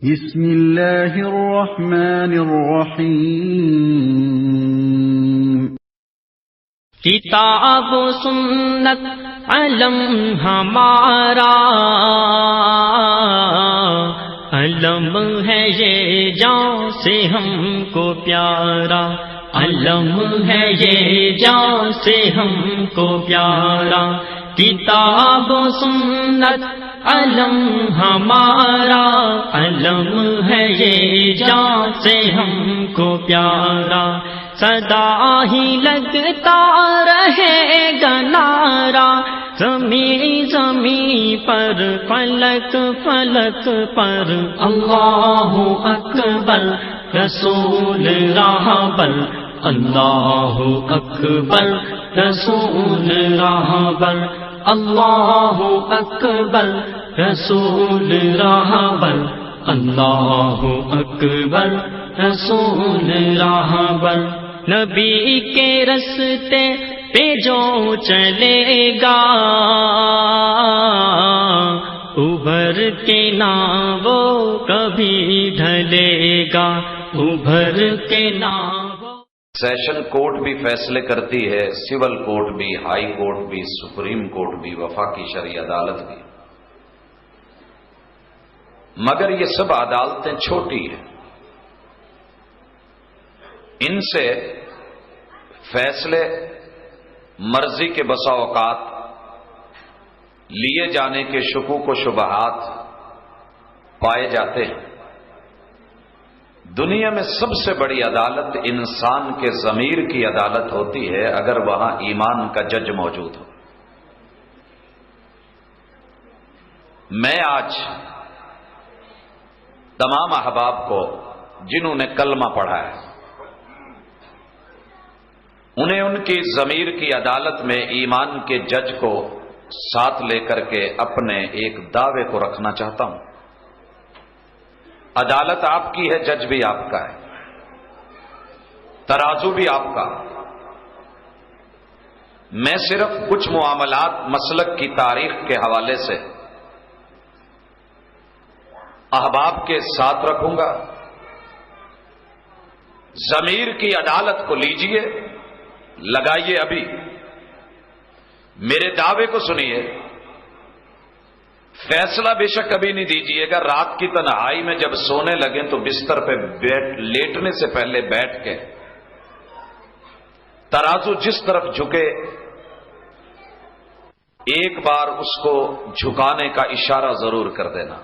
بسم اللہ الرحمن الرحیم۔ کتاب و سنت علم ہمارا، علم ہے یہ جان سے ہم کو پیارا، علم ہے یہ جان سے ہم کو پیارا۔ کتاب و سنت علم ہمارا، علم ہے یہ جان سے ہم کو پیارا۔ سدا ہی لگتا رہے گا نعرہ، زمین زمین پر فلک فلک پر، اللہ اکبر رسول راہبر، اللہ اکبر رسول راہبر، اللہ اکبر رسول راہبر، اللہ اکبر رسول راہبر۔ نبی کے رستے پہ جو چلے گا، ابھر کے نہ وہ کبھی ڈھلے گا، ابھر کے نہ وہ۔ سیشن کورٹ بھی فیصلے کرتی ہے، سول کورٹ بھی، ہائی کورٹ بھی، سپریم کورٹ بھی، وفاقی شرعی عدالت بھی، مگر یہ سب عدالتیں چھوٹی ہیں۔ ان سے فیصلے مرضی کے بسا اوقات لیے جانے کے شکوک و شبہات پائے جاتے ہیں۔ دنیا میں سب سے بڑی عدالت انسان کے ضمیر کی عدالت ہوتی ہے، اگر وہاں ایمان کا جج موجود ہو۔ میں آج تمام احباب کو جنہوں نے کلمہ پڑھا ہے، انہیں ان کی ضمیر کی عدالت میں ایمان کے جج کو ساتھ لے کر کے اپنے ایک دعوے کو رکھنا چاہتا ہوں۔ عدالت آپ کی ہے، جج بھی آپ کا ہے، ترازو بھی آپ کا۔ میں صرف کچھ معاملات مسلک کی تاریخ کے حوالے سے احباب کے ساتھ رکھوں گا۔ ضمیر کی عدالت کو لیجئے، لگائیے، ابھی میرے دعوے کو سنیے۔ فیصلہ بے شک ابھی نہیں دیجیے گا، رات کی تنہائی میں جب سونے لگیں تو بستر پہ لیٹنے سے پہلے بیٹھ کے ترازو جس طرف جھکے ایک بار اس کو جھکانے کا اشارہ ضرور کر دینا۔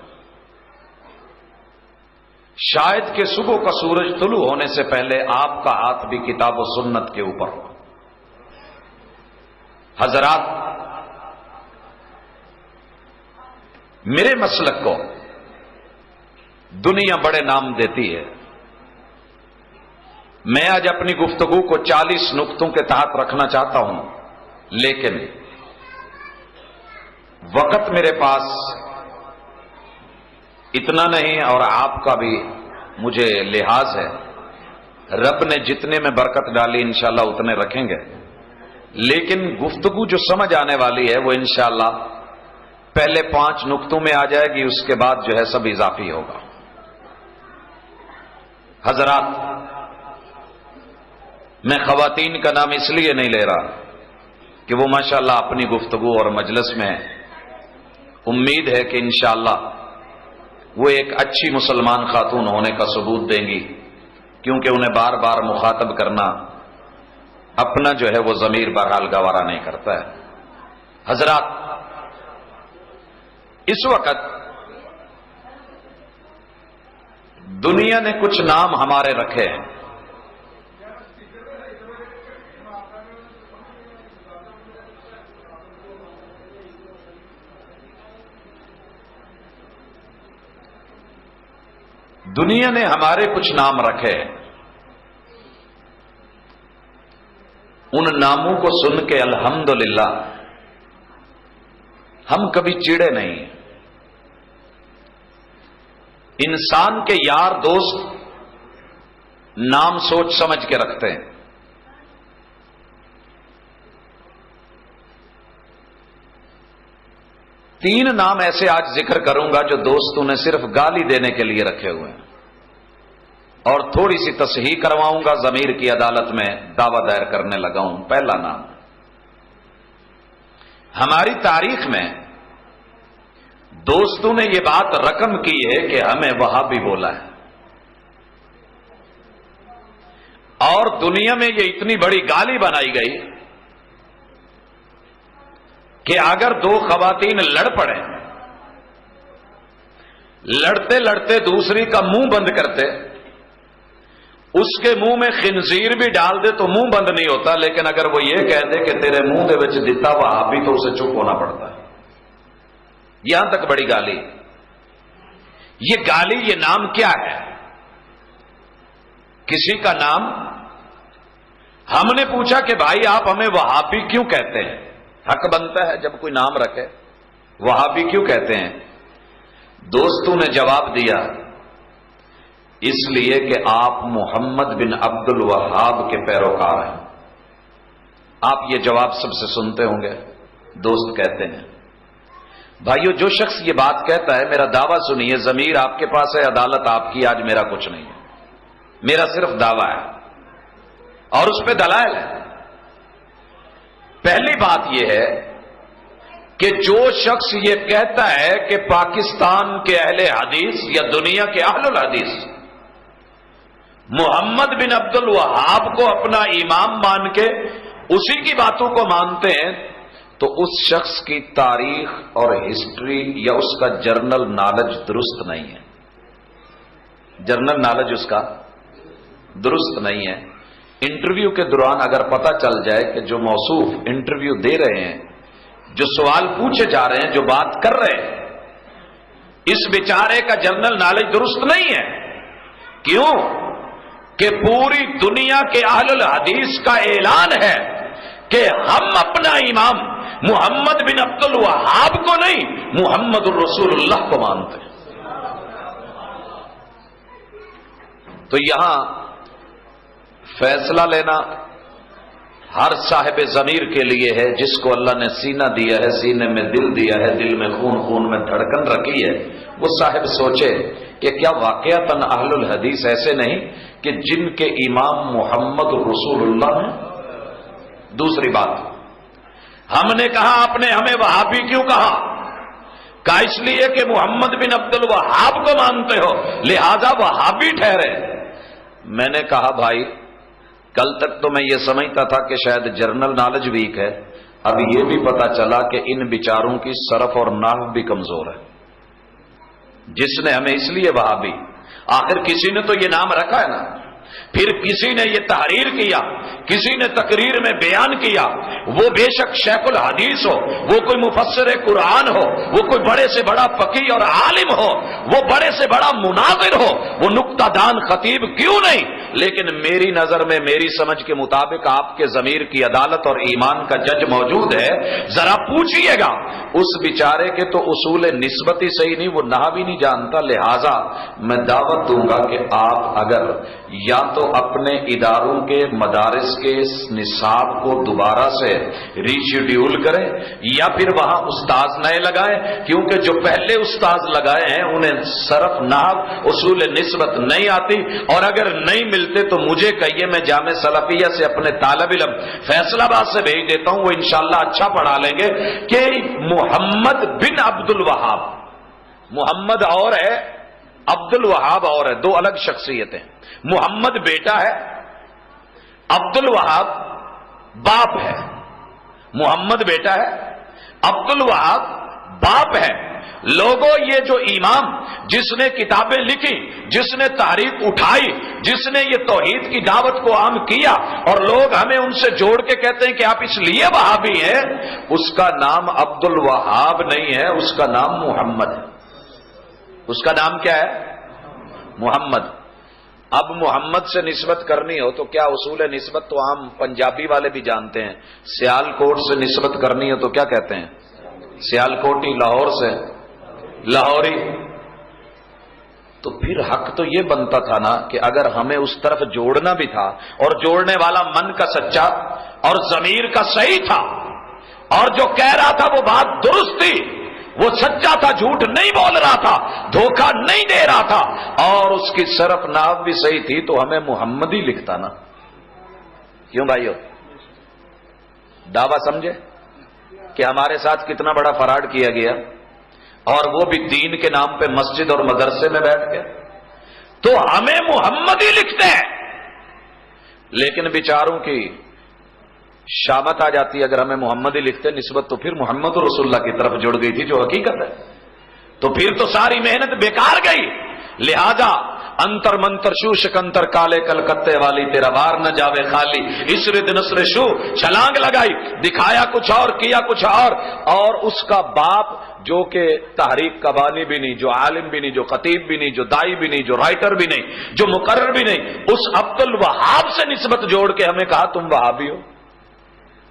شاید کہ صبح کا سورج طلوع ہونے سے پہلے آپ کا ہاتھ بھی کتاب و سنت کے اوپر ہو۔ حضرات، میرے مسلک کو دنیا بڑے نام دیتی ہے۔ میں آج اپنی گفتگو کو 40 نقطوں کے تحت رکھنا چاہتا ہوں، لیکن وقت میرے پاس اتنا نہیں، اور آپ کا بھی مجھے لحاظ ہے۔ رب نے جتنے میں برکت ڈالی انشاءاللہ اتنے رکھیں گے، لیکن گفتگو جو سمجھ آنے والی ہے وہ انشاءاللہ پہلے 5 نقطوں میں آ جائے گی، اس کے بعد جو ہے سب اضافی ہوگا۔ حضرات، میں خواتین کا نام اس لیے نہیں لے رہا کہ وہ ماشاءاللہ اپنی گفتگو اور مجلس میں امید ہے کہ انشاءاللہ وہ ایک اچھی مسلمان خاتون ہونے کا ثبوت دیں گی، کیونکہ انہیں بار بار مخاطب کرنا اپنا جو ہے وہ ضمیر بہرحال گوارا نہیں کرتا ہے۔ حضرات، اس وقت دنیا نے کچھ نام ہمارے رکھے ہیں۔ دنیا نے ہمارے کچھ نام رکھے ہیں۔ ان ناموں کو سن کے الحمدللہ ہم کبھی چڑے نہیں۔ انسان کے یار دوست نام سوچ سمجھ کے رکھتے ہیں۔ 3 نام ایسے آج ذکر کروں گا جو دوستوں نے صرف گالی دینے کے لیے رکھے ہوئے ہیں، اور تھوڑی سی تصحیح کرواؤں گا، ضمیر کی عدالت میں دعویٰ دائر کرنے لگا ہوں۔ پہلا نام، ہماری تاریخ میں دوستوں نے یہ بات رقم کی ہے کہ ہمیں وہابی بولا ہے، اور دنیا میں یہ اتنی بڑی گالی بنائی گئی کہ اگر 2 خواتین لڑ پڑیں، لڑتے لڑتے دوسری کا منہ بند کرتے، اس کے منہ میں خنزیر بھی ڈال دے تو منہ بند نہیں ہوتا، لیکن اگر وہ یہ کہہ دے کہ تیرے منہ دے وچ دتا وہابی، تو اسے چپ ہونا پڑتا ہے۔ یہاں تک بڑی گالی۔ یہ گالی، یہ نام کیا ہے؟ کسی کا نام ہم نے پوچھا کہ بھائی آپ ہمیں وہابی کیوں کہتے ہیں؟ حق بنتا ہے جب کوئی نام رکھے، وہابی کیوں کہتے ہیں؟ دوستوں نے جواب دیا، اس لیے کہ آپ محمد بن عبد الوہاب کے پیروکار ہیں۔ آپ یہ جواب سب سے سنتے ہوں گے۔ دوست کہتے ہیں، بھائیو جو شخص یہ بات کہتا ہے، میرا دعویٰ سنیے، ضمیر آپ کے پاس ہے، عدالت آپ کی، آج میرا کچھ نہیں ہے، میرا صرف دعویٰ ہے اور اس پہ دلائل ہے۔ پہلی بات یہ ہے کہ جو شخص یہ کہتا ہے کہ پاکستان کے اہل حدیث یا دنیا کے اہل الحدیث محمد بن عبد الوہاب کو اپنا امام مان کے اسی کی باتوں کو مانتے ہیں، تو اس شخص کی تاریخ اور ہسٹری یا اس کا جرنل نالج درست نہیں ہے۔ جرنل نالج اس کا درست نہیں ہے۔ انٹرویو کے دوران اگر پتہ چل جائے کہ جو موصوف انٹرویو دے رہے ہیں، جو سوال پوچھے جا رہے ہیں، جو بات کر رہے ہیں، اس بیچارے کا جرنل نالج درست نہیں ہے۔ کیوں؟ کہ پوری دنیا کے اہل الحدیث کا اعلان ہے کہ ہم اپنا امام محمد بن عبد الوہاب کو نہیں، محمد الرسول اللہ کو مانتے ہیں۔ تو یہاں فیصلہ لینا ہر صاحب ضمیر کے لیے ہے، جس کو اللہ نے سینہ دیا ہے، سینے میں دل دیا ہے، دل میں خون، خون میں دھڑکن رکھی ہے، وہ صاحب سوچے کہ کیا واقعتاً اہل الحدیث ایسے نہیں کہ جن کے امام محمد رسول اللہ ہیں؟ دوسری بات، ہم نے کہا آپ نے ہمیں وہابی کیوں کہا؟ کہا اس لیے کہ محمد بن عبد الوہاب کو مانتے ہو، لہذا وہابی ٹھہرے۔ میں نے کہا بھائی، کل تک تو میں یہ سمجھتا تھا کہ شاید جرنل نالج ویک ہے، اب یہ بھی پتا چلا کہ ان بیچاروں کی صرف اور نحو بھی کمزور ہے۔ جس نے ہمیں اس لیے وہابی، آخر کسی نے تو یہ نام رکھا ہے نا، پھر کسی نے یہ تحریر کیا، کسی نے تقریر میں بیان کیا، وہ بے شک شیخ الحدیث ہو، وہ کوئی مفسر قرآن ہو، وہ کوئی بڑے سے بڑا فقیہ اور عالم ہو، وہ بڑے سے بڑا مناظر ہو، وہ نکتہ دان خطیب کیوں نہیں، لیکن میری نظر میں، میری سمجھ کے مطابق آپ کے ضمیر کی عدالت اور ایمان کا جج موجود ہے۔ ذرا پوچھئے گا اس بیچارے کے تو اصول نسبت ہی صحیح نہیں، وہ نحو بھی نہیں جانتا، لہذا میں دعوت دوں گا کہ آپ اگر یا تو اپنے اداروں کے مدارس کے نصاب کو دوبارہ سے ری شیڈیول کریں، یا پھر وہاں استاذ نئے لگائیں، کیونکہ جو پہلے استاذ لگائے ہیں انہیں صرف نحو، اصول نسبت نہیں آتی، اور اگر نہیں ملتے تو مجھے کہیے، میں جامع سلفیہ سے اپنے طالب علم فیصل آباد سے بھیج دیتا ہوں، وہ انشاءاللہ اچھا پڑھا لیں گے کہ محمد بن عبد الوہاب، محمد اور ہے، عبد الوہاب اور ہے، دو الگ شخصیتیں۔ محمد بیٹا ہے، عبد الوہاب باپ ہے۔ محمد بیٹا ہے، عبد الوہاب باپ ہے۔ لوگوں، یہ جو امام جس نے کتابیں لکھی، جس نے تحریک اٹھائی، جس نے یہ توحید کی دعوت کو عام کیا، اور لوگ ہمیں ان سے جوڑ کے کہتے ہیں کہ آپ اس لیے وہابی ہیں، اس کا نام عبد الوہاب نہیں ہے، اس کا نام محمد ہے۔ اس کا نام کیا ہے؟ محمد۔ اب محمد سے نسبت کرنی ہو تو کیا اصول نسبت تو عام پنجابی والے بھی جانتے ہیں، سیال کوٹ سے نسبت کرنی ہو تو کیا کہتے ہیں؟ سیال کوٹی، لاہور سے لاہوری۔ تو پھر حق تو یہ بنتا تھا نا کہ اگر ہمیں اس طرف جوڑنا بھی تھا، اور جوڑنے والا من کا سچا اور ضمیر کا صحیح تھا، اور جو کہہ رہا تھا وہ بات درست تھی، وہ سچا تھا، جھوٹ نہیں بول رہا تھا، دھوکہ نہیں دے رہا تھا، اور اس کی صرف ناو بھی صحیح تھی تو ہمیں محمد ہی لکھتا نا. کیوں بھائیو؟ دعویٰ سمجھے کہ ہمارے ساتھ کتنا بڑا فراڈ کیا گیا، اور وہ بھی دین کے نام پہ مسجد اور مدرسے میں بیٹھ کے، تو ہمیں محمد ہی لکھتے ہیں. لیکن بیچاروں کی شامت آ جاتی ہے، اگر ہمیں محمد ہی لکھتے نسبت تو پھر محمد رسول اللہ کی طرف جڑ گئی تھی جو حقیقت ہے، تو پھر تو ساری محنت بیکار گئی. لہذا انتر منتر شو شکنتر کالے کلکتے والی تیرا وار نہ جاوے خالی، اس رد نصر شو چھلانگ لگائی، دکھایا کچھ اور کیا کچھ اور اس کا باپ جو کہ تحریک کا بانی بھی نہیں، جو عالم بھی نہیں، جو خطیب بھی نہیں، جو دائی بھی نہیں، جو رائٹر بھی نہیں، جو مقرر بھی نہیں، اس عبد الوہاب سے نسبت جوڑ کے ہمیں کہا تم وہابی ہو.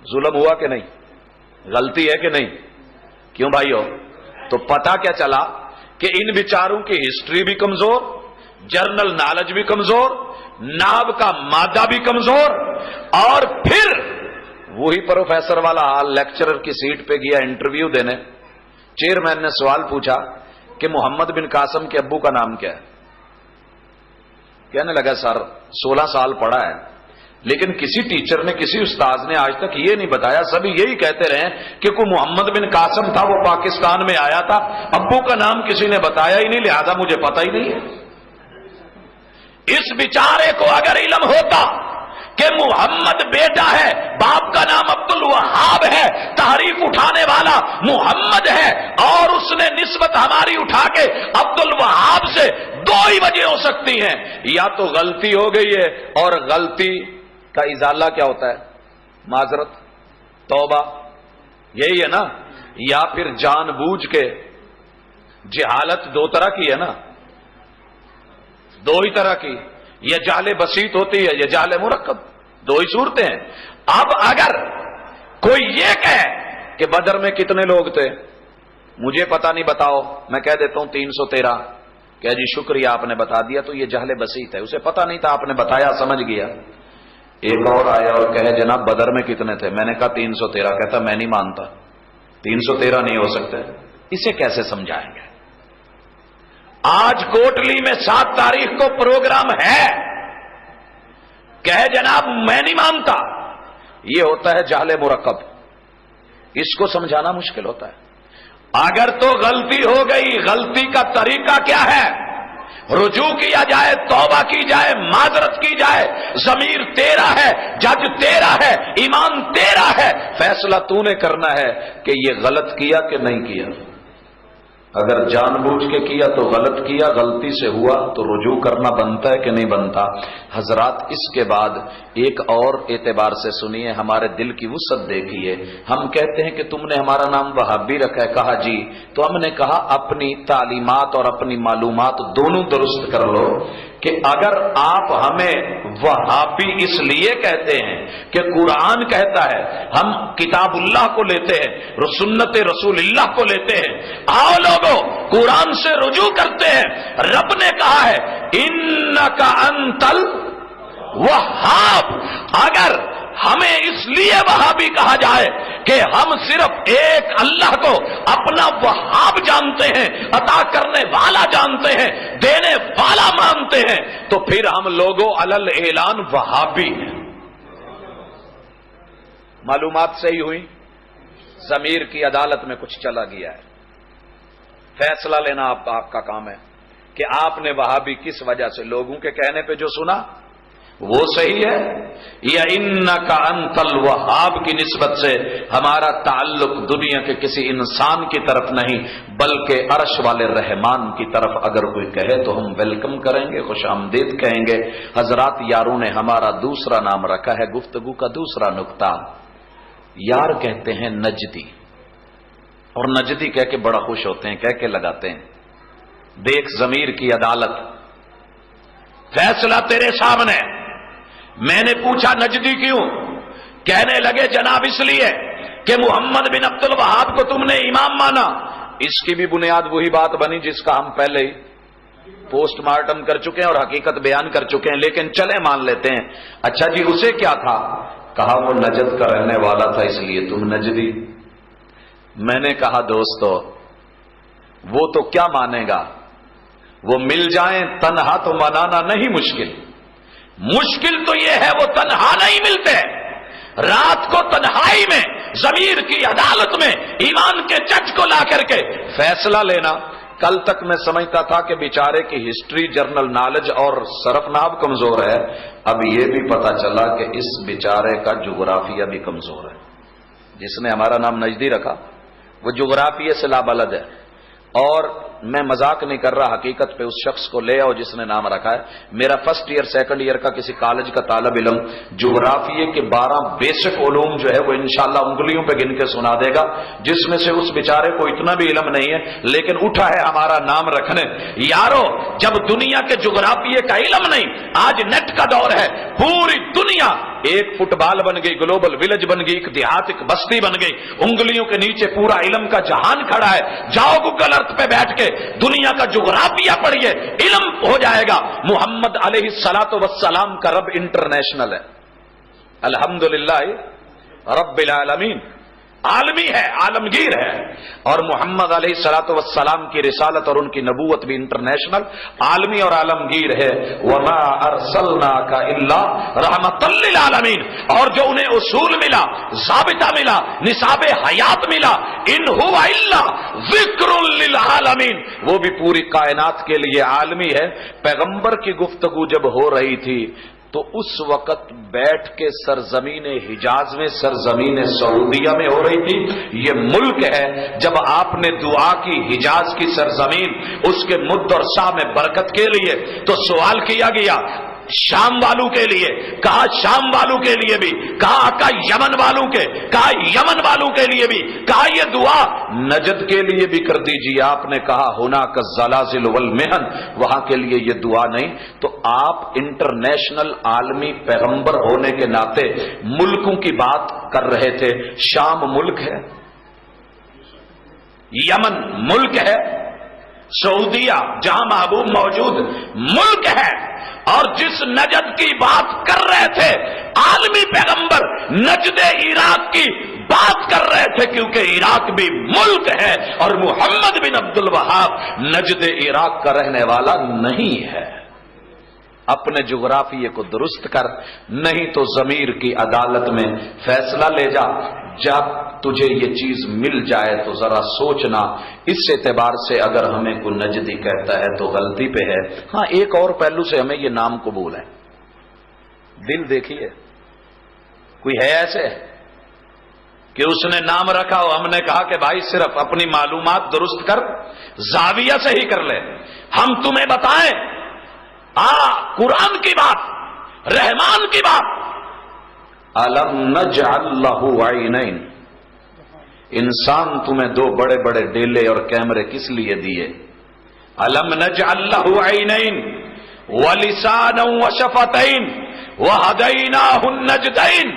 ظلم ہوا کہ نہیں؟ غلطی ہے کہ نہیں؟ کیوں بھائیو؟ تو پتہ کیا چلا کہ ان بیچاروں کی ہسٹری بھی کمزور، جرنل نالج بھی کمزور، ناب کا مادہ بھی کمزور، اور پھر وہی پروفیسر والا حال. لیکچرر کی سیٹ پہ گیا انٹرویو دینے، چیئرمین نے سوال پوچھا کہ محمد بن قاسم کے ابو کا نام کیا ہے؟ کہنے لگا سر 16 سال پڑھا ہے، لیکن کسی ٹیچر نے، کسی استاذ نے آج تک یہ نہیں بتایا، سبھی یہی کہتے رہے کہ کوئی محمد بن قاسم تھا، وہ پاکستان میں آیا تھا، ابو کا نام کسی نے بتایا ہی نہیں، لہذا مجھے پتہ ہی نہیں ہے. اس بیچارے کو اگر علم ہوتا کہ محمد بیٹا ہے، باپ کا نام عبد الوہاب ہے، تحریف اٹھانے والا محمد ہے، اور اس نے نسبت ہماری اٹھا کے عبد الوہاب سے، دو ہی وجہ ہو سکتی ہیں، یا تو غلطی ہو گئی ہے، اور غلطی کا ازالہ کیا ہوتا ہے؟ معذرت، توبہ، یہی ہے نا، یا پھر جان بوجھ کے. جہالت دو طرح کی ہے نا، دو ہی طرح کی، یہ جہل بسیط ہوتی ہے، یہ جہل مرکب، دو ہی صورتیں ہیں. اب اگر کوئی یہ کہے کہ بدر میں کتنے لوگ تھے، مجھے پتہ نہیں، بتاؤ، میں کہہ دیتا ہوں 313، کہ جی شکریہ آپ نے بتا دیا، تو یہ جہل بسیط ہے، اسے پتہ نہیں تھا، آپ نے بتایا، سمجھ گیا. ایک اور آیا اور کہے جناب بدر میں کتنے تھے، میں نے کہا 313، کہتا میں نہیں مانتا، 313 نہیں ہو سکتے. اسے کیسے سمجھائیں گے؟ آج کوٹلی میں 7 تاریخ کو پروگرام ہے، کہے جناب میں نہیں مانتا، یہ ہوتا ہے جہل مرکب. اس کو سمجھانا مشکل ہوتا ہے. اگر تو غلطی ہو گئی، غلطی کا طریقہ کیا ہے؟ رجوع کیا جائے، توبہ کی جائے، معذرت کی جائے. ضمیر تیرا ہے، جج تیرا ہے، ایمان تیرا ہے، فیصلہ تو نے کرنا ہے کہ یہ غلط کیا کہ نہیں کیا. اگر جان بوجھ کے کیا تو غلط کیا، غلطی سے ہوا تو رجوع کرنا بنتا ہے کہ نہیں بنتا. حضرات اس کے بعد ایک اور اعتبار سے سنیے، ہمارے دل کی وسعت دیکھیے. ہم کہتے ہیں کہ تم نے ہمارا نام وہابی رکھا ہے، کہا جی، تو ہم نے کہا اپنی تعلیمات اور اپنی معلومات دونوں درست کر لو کہ اگر آپ ہمیں وہابی اس لیے کہتے ہیں کہ قرآن کہتا ہے، ہم کتاب اللہ کو لیتے ہیں، سنت رسول اللہ کو لیتے ہیں، آؤ لوگوں قرآن سے رجوع کرتے ہیں. رب نے کہا ہے انک انتل وہاب. اگر ہمیں اس لیے وہابی کہا جائے کہ ہم صرف ایک اللہ کو اپنا وہاب جانتے ہیں، عطا کرنے والا جانتے ہیں، دینے والا مانتے ہیں، تو پھر ہم لوگوں علل اعلان وہابی ہیں. معلومات صحیح ہوئی، ضمیر کی عدالت میں کچھ چلا گیا ہے، فیصلہ لینا آپ کا کام ہے کہ آپ نے وہابی کس وجہ سے، لوگوں کے کہنے پہ جو سنا وہ صحیح ہے، یا انک انت الوہاب کی نسبت سے ہمارا تعلق دنیا کے کسی انسان کی طرف نہیں بلکہ عرش والے رحمان کی طرف اگر کوئی کہے تو ہم ویلکم کریں گے، خوش آمدید کہیں گے. حضرات یاروں نے ہمارا دوسرا نام رکھا ہے، گفتگو کا دوسرا نقطہ. یار کہتے ہیں نجدی، اور نجدی کہہ کے بڑا خوش ہوتے ہیں، کہہ کے لگاتے ہیں. دیکھ ضمیر کی عدالت، فیصلہ تیرے سامنے. میں نے پوچھا نجدی کیوں؟ کہنے لگے جناب اس لیے کہ محمد بن عبد الوہاب کو تم نے امام مانا. اس کی بھی بنیاد وہی بات بنی جس کا ہم پہلے ہی پوسٹ مارٹم کر چکے ہیں اور حقیقت بیان کر چکے ہیں، لیکن چلے مان لیتے ہیں. اچھا جی اسے کیا تھا؟ کہا وہ نجد کا رہنے والا تھا اس لیے تم نجدی. میں نے کہا دوستو وہ تو کیا مانے گا؟ وہ مل جائیں تنہا تو منانا نہیں مشکل، مشکل تو یہ ہے وہ تنہا نہیں ملتے۔ رات کو تنہائی میں ضمیر کی عدالت میں ایمان کے جج کو لا کر کے فیصلہ لینا۔ کل تک میں سمجھتا تھا کہ بیچارے کی ہسٹری، جرنل نالج اور سرفناب کمزور ہے، اب یہ بھی پتا چلا کہ اس بیچارے کا جغرافیہ بھی کمزور ہے۔ جس نے ہمارا نام نجدی رکھا وہ جغرافیے سے لابلد ہے، اور میں مذاق نہیں کر رہا، حقیقت پہ اس شخص کو لے آؤ جس نے نام رکھا ہے۔ میرا فرسٹ ایئر سیکنڈ ایئر کا کسی کالج کا طالب علم جغرافیے کے 12 بیسک علوم جو ہے وہ انشاءاللہ انگلیوں پہ گن کے سنا دے گا، جس میں سے اس بیچارے کو اتنا بھی علم نہیں ہے، لیکن اٹھا ہے ہمارا نام رکھنے۔ یارو، جب دنیا کے جغرافیے کا علم نہیں، آج نیٹ کا دور ہے، پوری دنیا ایک فٹ بال بن گئی، گلوبل ولیج بن گئی، ایک دیہات، ایک بستی بن گئی، انگلیوں کے نیچے پورا علم کا جہان کھڑا ہے۔ جاؤ گوگل ارتھ پہ بیٹھ کے دنیا کا جغرافیہ پڑھیے، علم ہو جائے گا۔ محمد علیہ الصلوۃ والسلام کا رب انٹرنیشنل ہے، الحمدللہ رب العالمین، عالمی ہے، عالمگیر ہے، اور محمد علیہ الصلوۃ والسلام کی رسالت اور ان کی نبوت بھی انٹرنیشنل، عالمی اور عالمگیر ہے۔ وما ارسلناک الا رحمۃ للعالمین، اور جو انہیں اصول ملا، ضابطہ ملا، نصاب حیات ملا، ان هو الا ذکر للعالمین، وہ بھی پوری کائنات کے لیے عالمی ہے۔ پیغمبر کی گفتگو جب ہو رہی تھی تو اس وقت بیٹھ کے سرزمین حجاز میں، سرزمین سعودیہ میں ہو رہی تھی۔ یہ ملک ہے، جب آپ نے دعا کی حجاز کی سرزمین، اس کے مد اور سا میں برکت کے لیے، تو سوال کیا گیا شام والوں کے لیے، کہا شام والوں کے لیے بھی، کہا آقا یمن والوں کے، کہا یمن والوں کے لیے بھی، کہا یہ دعا نجد کے لیے بھی کر دیجیے۔ آپ نے کہا ہونا کا زلازل والمحن، وہاں کے لیے یہ دعا نہیں۔ تو آپ انٹرنیشنل عالمی پیغمبر ہونے کے ناطے ملکوں کی بات کر رہے تھے۔ شام ملک ہے، یمن ملک ہے، سعودیہ جہاں محبوب موجود ملک ہے، اور جس نجد کی بات کر رہے تھے عالمی پیغمبر، نجد عراق کی بات کر رہے تھے، کیونکہ عراق بھی ملک ہے، اور محمد بن عبد الوہاب نجد عراق کا رہنے والا نہیں ہے۔ اپنے جغرافیے کو درست کر، نہیں تو ضمیر کی عدالت میں فیصلہ لے جا۔ جب تجھے یہ چیز مل جائے تو ذرا سوچنا۔ اس اعتبار سے اگر ہمیں کوئی نجدی کہتا ہے تو غلطی پہ ہے۔ ہاں، ایک اور پہلو سے ہمیں یہ نام قبول ہے۔ دل دیکھیے، کوئی ہے ایسے کہ اس نے نام رکھا ہو، ہم نے کہا کہ بھائی صرف اپنی معلومات درست کر، زاویہ سے ہی کر لے، ہم تمہیں بتائیں قرآن کی بات، رحمان کی بات۔ الم نجعل لہ عینین، انسان تمہیں 2 بڑے بڑے ڈیلے اور کیمرے کس لیے دیے؟ الم نجعل لہ عینین ولسانا وشفتین وہدیناہ النجدین،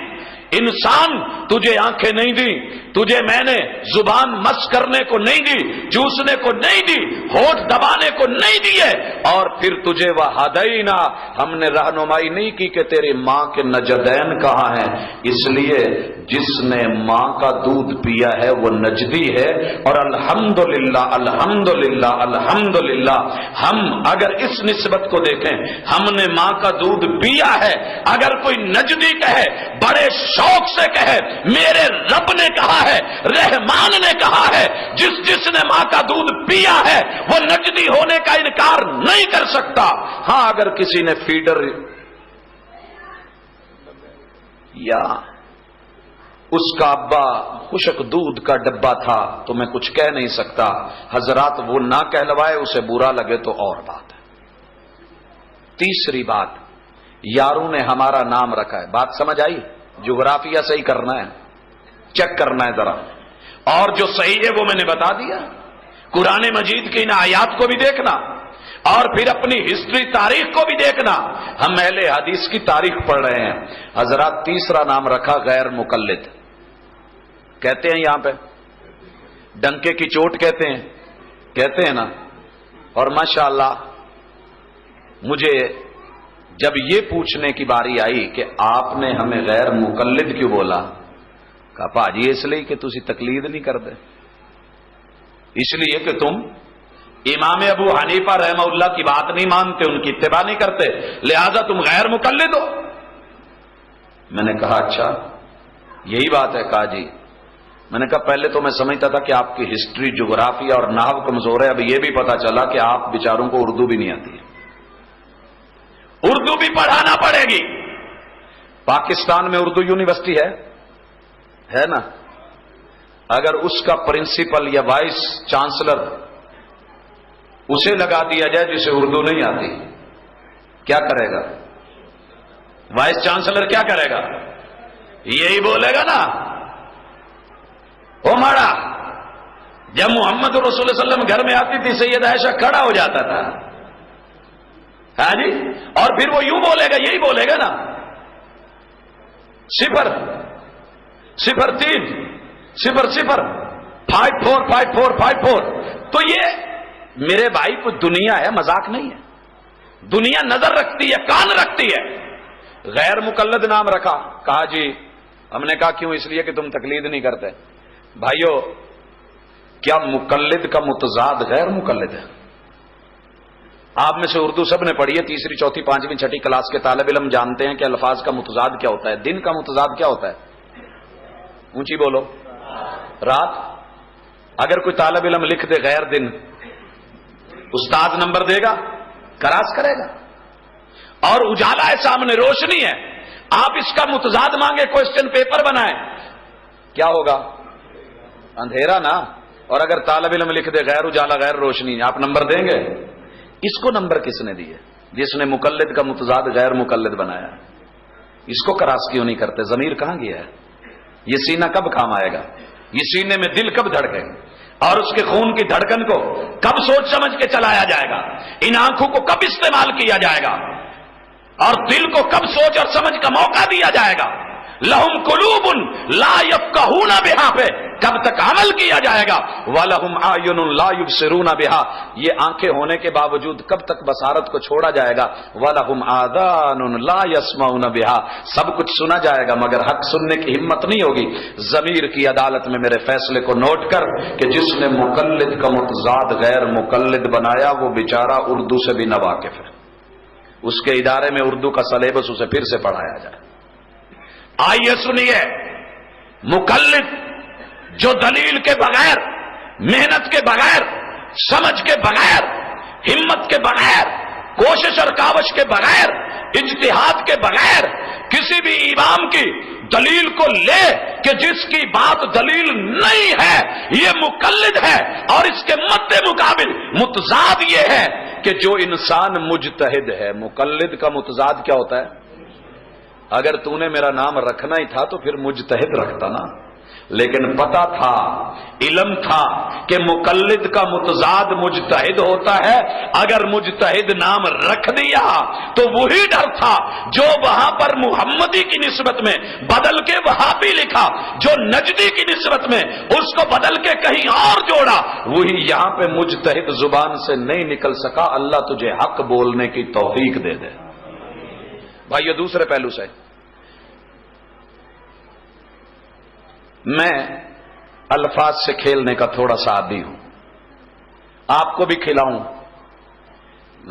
انسان تجھے آنکھیں نہیں دی، تجھے میں نے زبان مس کرنے کو نہیں دی، چوسنے کو نہیں دی، ہونٹ دبانے کو نہیں دیے، اور پھر تجھے وہدینا، ہم نے رہنمائی نہیں کی کہ تیری ماں کے نجدین کہاں ہیں۔ اس لیے جس نے ماں کا دودھ پیا ہے وہ نجدی ہے۔ اور الحمدللہ الحمدللہ الحمدللہ، ہم اگر اس نسبت کو دیکھیں، ہم نے ماں کا دودھ پیا ہے۔ اگر کوئی نجدی کہے، بڑے شوق سے کہے میرے رب نے کہا ہے، رحمان نے کہا ہے، جس نے ماں کا دودھ پیا ہے وہ نجدی ہونے کا انکار نہیں کر سکتا۔ ہاں، اگر کسی نے فیڈر یا اس کا ابا خشک دودھ کا ڈبہ تھا تو میں کچھ کہہ نہیں سکتا۔ حضرات وہ نہ کہلوائے، اسے برا لگے تو اور بات ہے۔ تیسری بات، یاروں نے ہمارا نام رکھا ہے، بات سمجھ آئی؟ جغرافیہ صحیح کرنا ہے، چیک کرنا ہے ذرا، اور جو صحیح ہے وہ میں نے بتا دیا۔ قرآن مجید کی ان آیات کو بھی دیکھنا، اور پھر اپنی ہسٹری، تاریخ کو بھی دیکھنا۔ ہم اہل حدیث کی تاریخ پڑھ رہے ہیں۔ حضرات تیسرا نام رکھا غیر مقلد، کہتے ہیں یہاں پہ ڈنکے کی چوٹ کہتے ہیں نا۔ اور ماشاءاللہ مجھے جب یہ پوچھنے کی باری آئی کہ آپ نے ہمیں غیر مقلد کیوں بولا، کہا پاجی اس لیے کہ تسی تقلید نہیں کرتے، اس لیے کہ تم امام ابو حنیفہ رحمہ اللہ کی بات نہیں مانتے، ان کی اتباع نہیں کرتے، لہذا تم غیر مقلد ہو۔ میں نے کہا اچھا یہی بات ہے؟ کہا جی۔ میں نے کہا پہلے تو میں سمجھتا تھا کہ آپ کی ہسٹری، جغرافیہ اور نحو کمزور ہے، اب یہ بھی پتا چلا کہ آپ بیچاروں کو اردو بھی نہیں آتی ہے، اردو بھی پڑھانا پڑے گی۔ پاکستان میں اردو یونیورسٹی ہے نا؟ اگر اس کا پرنسپل یا وائس چانسلر اسے لگا دیا جائے جسے اردو نہیں آتی، کیا کرے گا؟ وائس چانسلر کیا کرے گا؟ یہی بولے گا نا، او ماڑا جب محمد رسول اللہ صلی اللہ علیہ وسلم گھر میں آتی تھی سید عائشہ کھڑا ہو جاتا تھا، ہاں جی، اور پھر وہ یوں بولے گا، یہی بولے گا نا، 0 0 3 0 0 5 4 5 4 5 4۔ تو یہ میرے بھائی کچھ دنیا ہے، مذاق نہیں ہے، دنیا نظر رکھتی ہے، کان رکھتی ہے۔ غیر مقلد نام رکھا، کہا جی، ہم نے کہا کیوں؟ اس لیے کہ تم تقلید نہیں کرتے۔ بھائیو، کیا مقلد کا متضاد غیر مقلد ہے؟ آپ میں سے اردو سب نے پڑھی ہے، 3ری 4ٹھی 5ویں 6ٹھی کلاس کے طالب علم جانتے ہیں کہ الفاظ کا متضاد کیا ہوتا ہے، دن کا متضاد کیا ہوتا ہے؟ اونچی بولو، رات۔ اگر کوئی طالب علم لکھ دے غیر دن، استاد نمبر دے گا، کراس کرے گا۔ اور اجالا ہے سامنے، روشنی ہے، آپ اس کا متضاد مانگے، کوسچن پیپر بنائیں، کیا ہوگا؟ اندھیرا نا۔ اور اگر طالب علم لکھ دے غیر اجالا غیر روشنی، آپ نمبر دیں گے؟ اس کو نمبر کس نے دیے؟ جس نے مقلد کا متضاد غیر مقلد بنایا۔ اس کو کراس کیوں نہیں کرتے؟ ضمیر کہاں گیا ہے؟ یہ سینہ کب کام آئے گا؟ یہ سینے میں دل کب دھڑکے اور اس کے خون کی دھڑکن کو کب سوچ سمجھ کے چلایا جائے گا؟ ان آنکھوں کو کب استعمال کیا جائے گا اور دل کو کب سوچ اور سمجھ کا موقع دیا جائے گا؟ لہم قلوب لا یفقہون بہا پہ کب تک عمل کیا جائے گا؟ وَلَهُمْ أَعْيُنٌ لَا يُبْصِرُونَ بِهَا یہ آنکھیں ہونے کے باوجود کب تک بصارت کو چھوڑا جائے گا؟ وَلَهُمْ آذَانٌ لَا يَسْمَعُونَ بِهَا سب کچھ سنا جائے گا مگر حق سننے کی ہمت نہیں ہوگی۔ ضمیر کی عدالت میں میرے فیصلے کو نوٹ کر کہ جس نے مقلد کا متضاد غیر مقلد بنایا وہ بیچارہ اردو سے بھی ناواقف ہے، اس کے ادارے میں اردو کا سلیبس اسے پھر سے پڑھایا جائے۔ آئیے سنیے، مقلد جو دلیل کے بغیر، محنت کے بغیر، سمجھ کے بغیر، ہمت کے بغیر، کوشش اور کاوش کے بغیر، اجتہاد کے بغیر کسی بھی امام کی دلیل کو لے کہ جس کی بات دلیل نہیں ہے یہ مقلد ہے، اور اس کے مد مقابل متضاد یہ ہے کہ جو انسان مجتہد ہے۔ مقلد کا متضاد کیا ہوتا ہے؟ اگر تو نے میرا نام رکھنا ہی تھا تو پھر مجتہد رکھتا نا، لیکن پتا تھا، علم تھا کہ مقلد کا متضاد مجتہد ہوتا ہے۔ اگر مجتہد نام رکھ دیا تو وہی ڈر تھا جو وہاں پر محمدی کی نسبت میں بدل کے وہابی لکھا، جو نجدی کی نسبت میں اس کو بدل کے کہیں اور جوڑا، وہی یہاں پہ مجتہد زبان سے نہیں نکل سکا۔ اللہ تجھے حق بولنے کی توفیق دے دے۔ بھائیو، دوسرے پہلو سے میں الفاظ سے کھیلنے کا تھوڑا سا عادی ہوں، آپ کو بھی کھلاؤں۔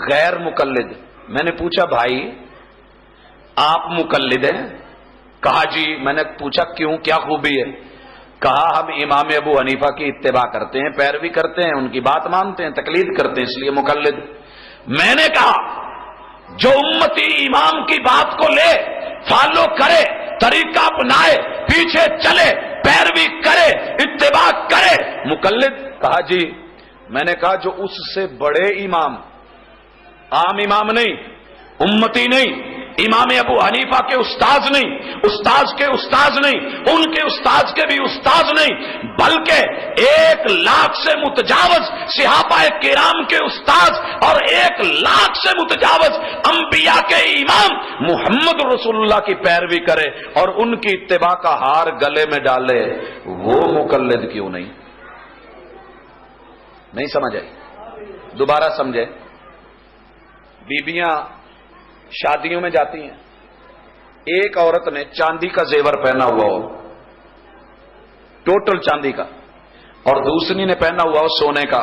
غیر مقلد، میں نے پوچھا بھائی آپ مقلد ہیں؟ کہا جی۔ میں نے پوچھا کیوں، کیا خوبی ہے؟ کہا ہم امام ابو حنیفہ کی اتباع کرتے ہیں، پیروی کرتے ہیں، ان کی بات مانتے ہیں، تقلید کرتے ہیں، اس لیے مقلد۔ میں نے کہا جو امتی امام کی بات کو لے، فالو کرے، طریقہ اپنائے، پیچھے چلے، پیروی کرے، اتباع کرے، مقلد۔ کہا جی۔ میں نے کہا جو اس سے بڑے امام، عام امام نہیں، امتی نہیں، امام ابو حنیفہ کے استاذ نہیں، استاذ کے استاذ نہیں، ان کے استاذ کے بھی استاذ نہیں، بلکہ 1,00,000 سے متجاوز صحابہ کرام کے استاذ اور 1,00,000 سے متجاوز انبیاء کے امام محمد رسول اللہ کی پیروی کرے اور ان کی اتباع کا ہار گلے میں ڈالے، وہ مقلد کیوں نہیں؟ نہیں سمجھے؟ دوبارہ سمجھے۔ بیویاں شادیوں میں جاتی ہیں، ایک عورت نے چاندی کا زیور پہنا ہوا ہو، ٹوٹل چاندی کا، اور دوسری نے پہنا ہوا ہو سونے کا،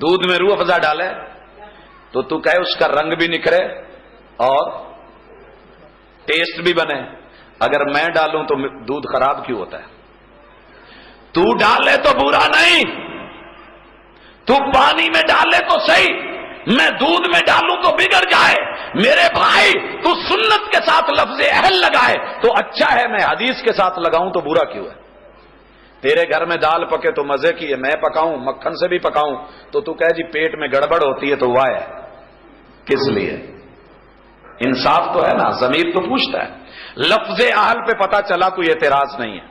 دودھ میں روح افزا ڈالے تو تو کہے اس کا رنگ بھی نکھرے اور ٹیسٹ بھی بنے. اگر میں ڈالوں تو دودھ خراب کیوں ہوتا ہے؟ تو ڈالے تو برا نہیں، تو پانی میں ڈالے تو صحیح، میں دودھ میں ڈالوں تو بگڑ جائے. میرے بھائی تو سنت کے ساتھ لفظ اہل لگائے تو اچھا ہے، میں حدیث کے ساتھ لگاؤں تو برا کیوں ہے؟ تیرے گھر میں دال پکے تو مزے کی ہے، میں پکاؤں مکھن سے بھی پکاؤں تو کہے جی پیٹ میں گڑبڑ ہوتی ہے تو وہ ہے کس لیے؟ انصاف تو ہے نا، ضمیر تو پوچھتا ہے. لفظ اہل پہ پتا چلا کوئی اعتراض نہیں ہے،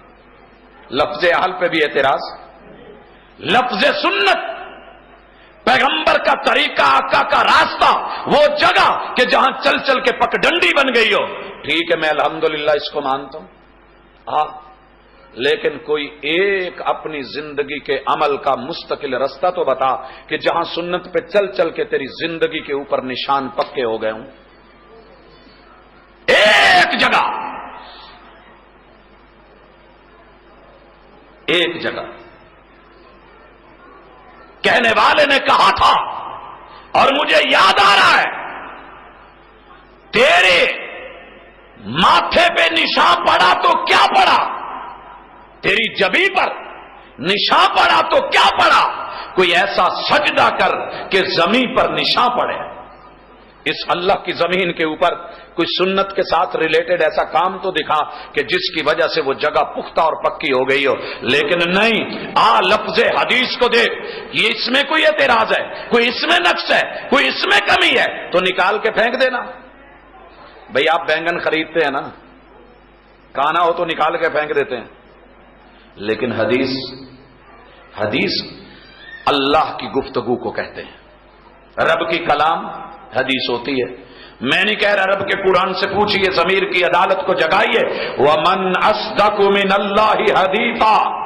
لفظ اہل پہ بھی اعتراض. لفظ سنت پیغمبر کا طریقہ، آقا کا راستہ، وہ جگہ کہ جہاں چل چل کے پک ڈنڈی بن گئی ہو، ٹھیک ہے میں الحمدللہ اس کو مانتا ہوں. ہاں لیکن کوئی ایک اپنی زندگی کے عمل کا مستقل رستہ تو بتا کہ جہاں سنت پہ چل چل کے تیری زندگی کے اوپر نشان پکے ہو گئے ہوں. ایک جگہ، ایک جگہ کہنے والے نے کہا تھا اور مجھے یاد آ رہا ہے، تیرے ماتھے پہ نشان پڑا تو کیا پڑا، تیری جبی پر نشان پڑا تو کیا پڑا، کوئی ایسا سجدہ کر کہ زمین پر نشان پڑے. اس اللہ کی زمین کے اوپر کوئی سنت کے ساتھ ریلیٹڈ ایسا کام تو دکھا کہ جس کی وجہ سے وہ جگہ پختہ اور پکی ہو گئی ہو. لیکن نہیں، لفظ حدیث کو دیکھ، یہ اس میں کوئی اعتراض ہے، کوئی اس میں نقص ہے، کوئی اس میں کمی ہے تو نکال کے پھینک دینا. بھئی آپ بینگن خریدتے ہیں نا، کانا ہو تو نکال کے پھینک دیتے ہیں. لیکن حدیث اللہ کی گفتگو کو کہتے ہیں. رب کی کلام حدیث ہوتی ہے. میں نہیں کہہ رہا رب کے قرآن سے پوچھئے، ضمیر کی عدالت کو جگائیے. وَمَنْ أَصْدَقُ مِنَ اللَّهِ حَدِيثًا،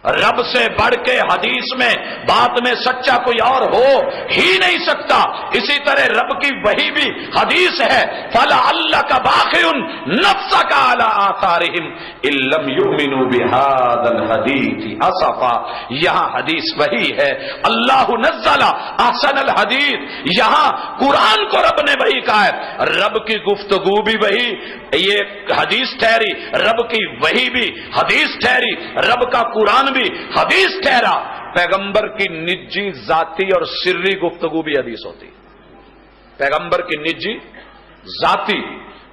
رب سے بڑھ کے حدیث میں بات میں سچا کوئی اور ہو ہی نہیں سکتا. اسی طرح رب کی وحی بھی حدیث ہے. فَلَعَلَّكَ بَاخِعٌ نَفْسَكَ عَلَىٰ آثَارِهِمْ إِن لَّمْ يُؤْمِنُوا بِهَٰذَا الْحَدِيثِ أَسَفًا. یہاں حدیث وحی ہے. اللہ نزل احسن الحدیث، یہاں قرآن کو رب نے وحی کہا ہے. رب کی گفتگو بھی وحی، یہ حدیث ٹھہری. رب کی وحی بھی حدیث ٹھہری. رب کا قرآن بھی حدیث ٹھہرا. پیغمبر کی نجی، ذاتی اور سری گفتگو بھی حدیث ہوتی. پیغمبر کی نجی، ذاتی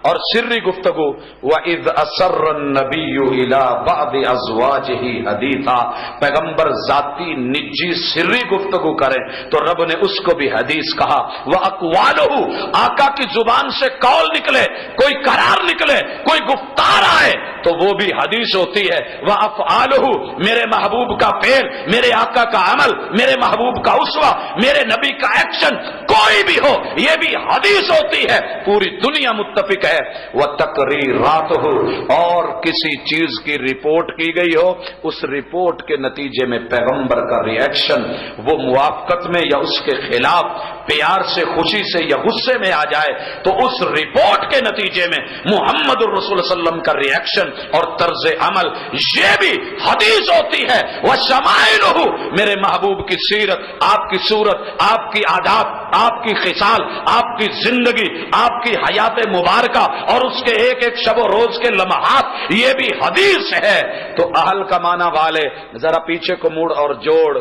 اور سری گفتگو. وَإِذْ أَسَرَّ النَّبِيُّ إِلَىٰ بَعْضِ أَزْوَاجِهِ حَدِيثًا، پیغمبر ذاتی نجی سری گفتگو کریں تو رب نے اس کو بھی حدیث کہا. وَأَقْوَالُهُ، آقا کی زبان سے قول نکلے، کوئی قرار نکلے، کوئی گفتار آئے تو وہ بھی حدیث ہوتی ہے. وَأَفْعَالُهُ، میرے محبوب کا فعل، میرے آقا کا عمل، میرے محبوب کا اسوہ، میرے نبی کا ایکشن کوئی بھی ہو یہ بھی حدیث ہوتی ہے. پوری دنیا متفق ہے. وہ تقریرات ہو اور کسی چیز کی رپورٹ کی گئی ہو، اس رپورٹ کے نتیجے میں پیغمبر کا ری ایکشن وہ موافقت میں یا اس کے خلاف پیار سے، خوشی سے یا غصے میں آ جائے تو اس رپورٹ کے نتیجے میں محمد الرسول صلی اللہ علیہ وسلم کا ری ایکشن اور طرز عمل یہ بھی حدیث ہوتی ہے. وہ شمائلہ، میرے محبوب کی سیرت، آپ کی صورت، آپ کی عادات، آپ کی خصال، آپ کی زندگی، آپ کی حیات مبارکہ اور اس کے ایک ایک شب و روز کے لمحات یہ بھی حدیث ہے. تو اہل کا معنی والے، ذرا پیچھے کو موڑ اور جوڑ.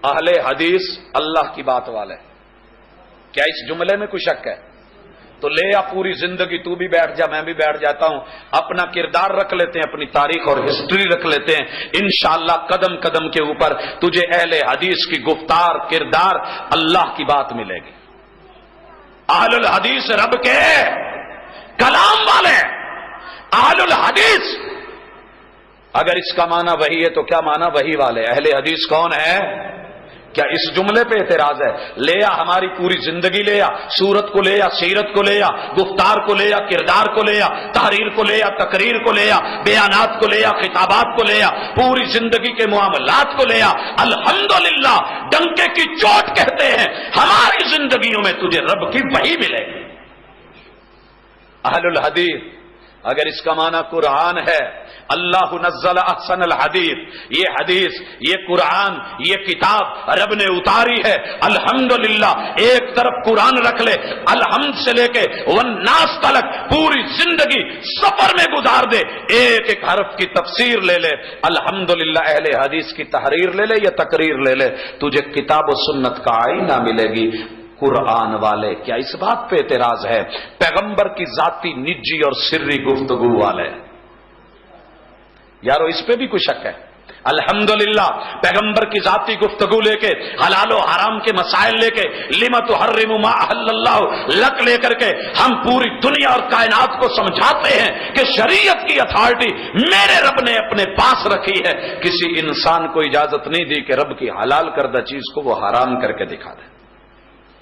اہل حدیث اللہ کی بات والے. کیا اس جملے میں کوئی شک ہے؟ تو لے آ پوری زندگی، تو بھی بیٹھ جا، میں بھی بیٹھ جاتا ہوں، اپنا کردار رکھ لیتے ہیں، اپنی تاریخ اور ہسٹری رکھ لیتے ہیں. انشاءاللہ قدم قدم کے اوپر تجھے اہل حدیث کی گفتار، کردار، اللہ کی بات ملے گی. اہل الحدیث رب کے کلام والے، اہل الحدیث. اگر اس کا معنی وہی ہے تو کیا معنی وہی والے؟ اہل حدیث کون ہے؟ کیا اس جملے پہ اعتراض ہے؟ لے آ ہماری پوری زندگی، لے آ سورت کو، لے آ سیرت کو، لے آ گفتار کو، لے آ کردار کو، لے آ تحریر کو، لے آ تقریر کو، لے آ بیانات کو، لے آ خطابات کو، لے آ پوری زندگی کے معاملات کو، لے آ. الحمدللہ ڈنکے کی چوٹ کہتے ہیں ہماری زندگیوں میں تجھے رب کی وحی ملے گی. اہل الحدیث اگر اس کا معنی قرآن ہے اللہ نزل احسن الحدیث، یہ حدیث، یہ قرآن، یہ کتاب رب نے اتاری ہے۔ الحمدللہ ایک طرف قرآن رکھ لے، الحمد سے لے کے والناس تلک پوری زندگی سفر میں گزار دے، ایک ایک حرف کی تفسیر لے لے، الحمدللہ اہل حدیث کی تحریر لے لے یا تقریر لے لے، تجھے کتاب و سنت کا آئینہ ملے گی۔ قرآن والے کیا اس بات پہ اعتراض ہے؟ پیغمبر کی ذاتی نجی اور سری گفتگو والے، یارو اس پہ بھی کوئی شک ہے؟ الحمدللہ پیغمبر کی ذاتی گفتگو لے کے، حلال و حرام کے مسائل لے کے، لم تحرم ما احل اللہ لک لے کر کے ہم پوری دنیا اور کائنات کو سمجھاتے ہیں کہ شریعت کی اتھارٹی میرے رب نے اپنے پاس رکھی ہے، کسی انسان کو اجازت نہیں دی کہ رب کی حلال کردہ چیز کو وہ حرام کر کے دکھا دے۔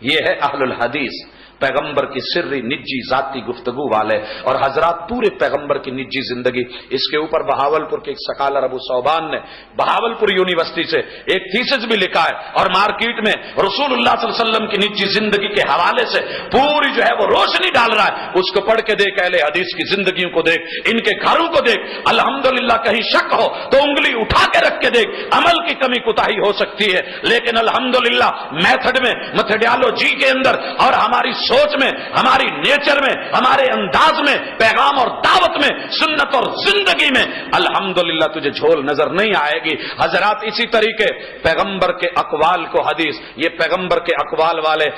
یہ ہے اہل الحدیث، پیغمبر کی سری نجی ذاتی گفتگو والے۔ اور حضرات پورے پیغمبر کی نجی زندگی، اس کے اوپر بہاولپور کے ایک سکالر ابو صوبان نے بہاولپور یونیورسٹی سے ایک تھیسس بھی لکھا ہے، اور مارکیٹ میں رسول اللہ صلی اللہ علیہ وسلم کی نجی زندگی کے حوالے سے پوری جو ہے وہ روشنی ڈال رہا ہے۔ اس کو پڑھ کے دیکھ، اہل حدیث کی زندگیوں کو دیکھ، ان کے گھروں کو دیکھ، الحمدللہ کہیں شک ہو تو انگلی اٹھا کے رکھ کے دیکھ، عمل کی کمی کوتاہی ہو سکتی ہے، لیکن الحمدللہ میتھڈ میں، میتھڈیالوجی کے اندر اور ہماری سوچ میں، ہماری نیچر میں، ہمارے انداز میں، پیغام اور دعوت میں، سنت اور زندگی میں الحمدللہ تجھے جھول نظر نہیں آئے گی۔ حضرات اسی طریقے پیغمبر کے اقوال کو حدیث، یہ پیغمبر کے اقوال والے،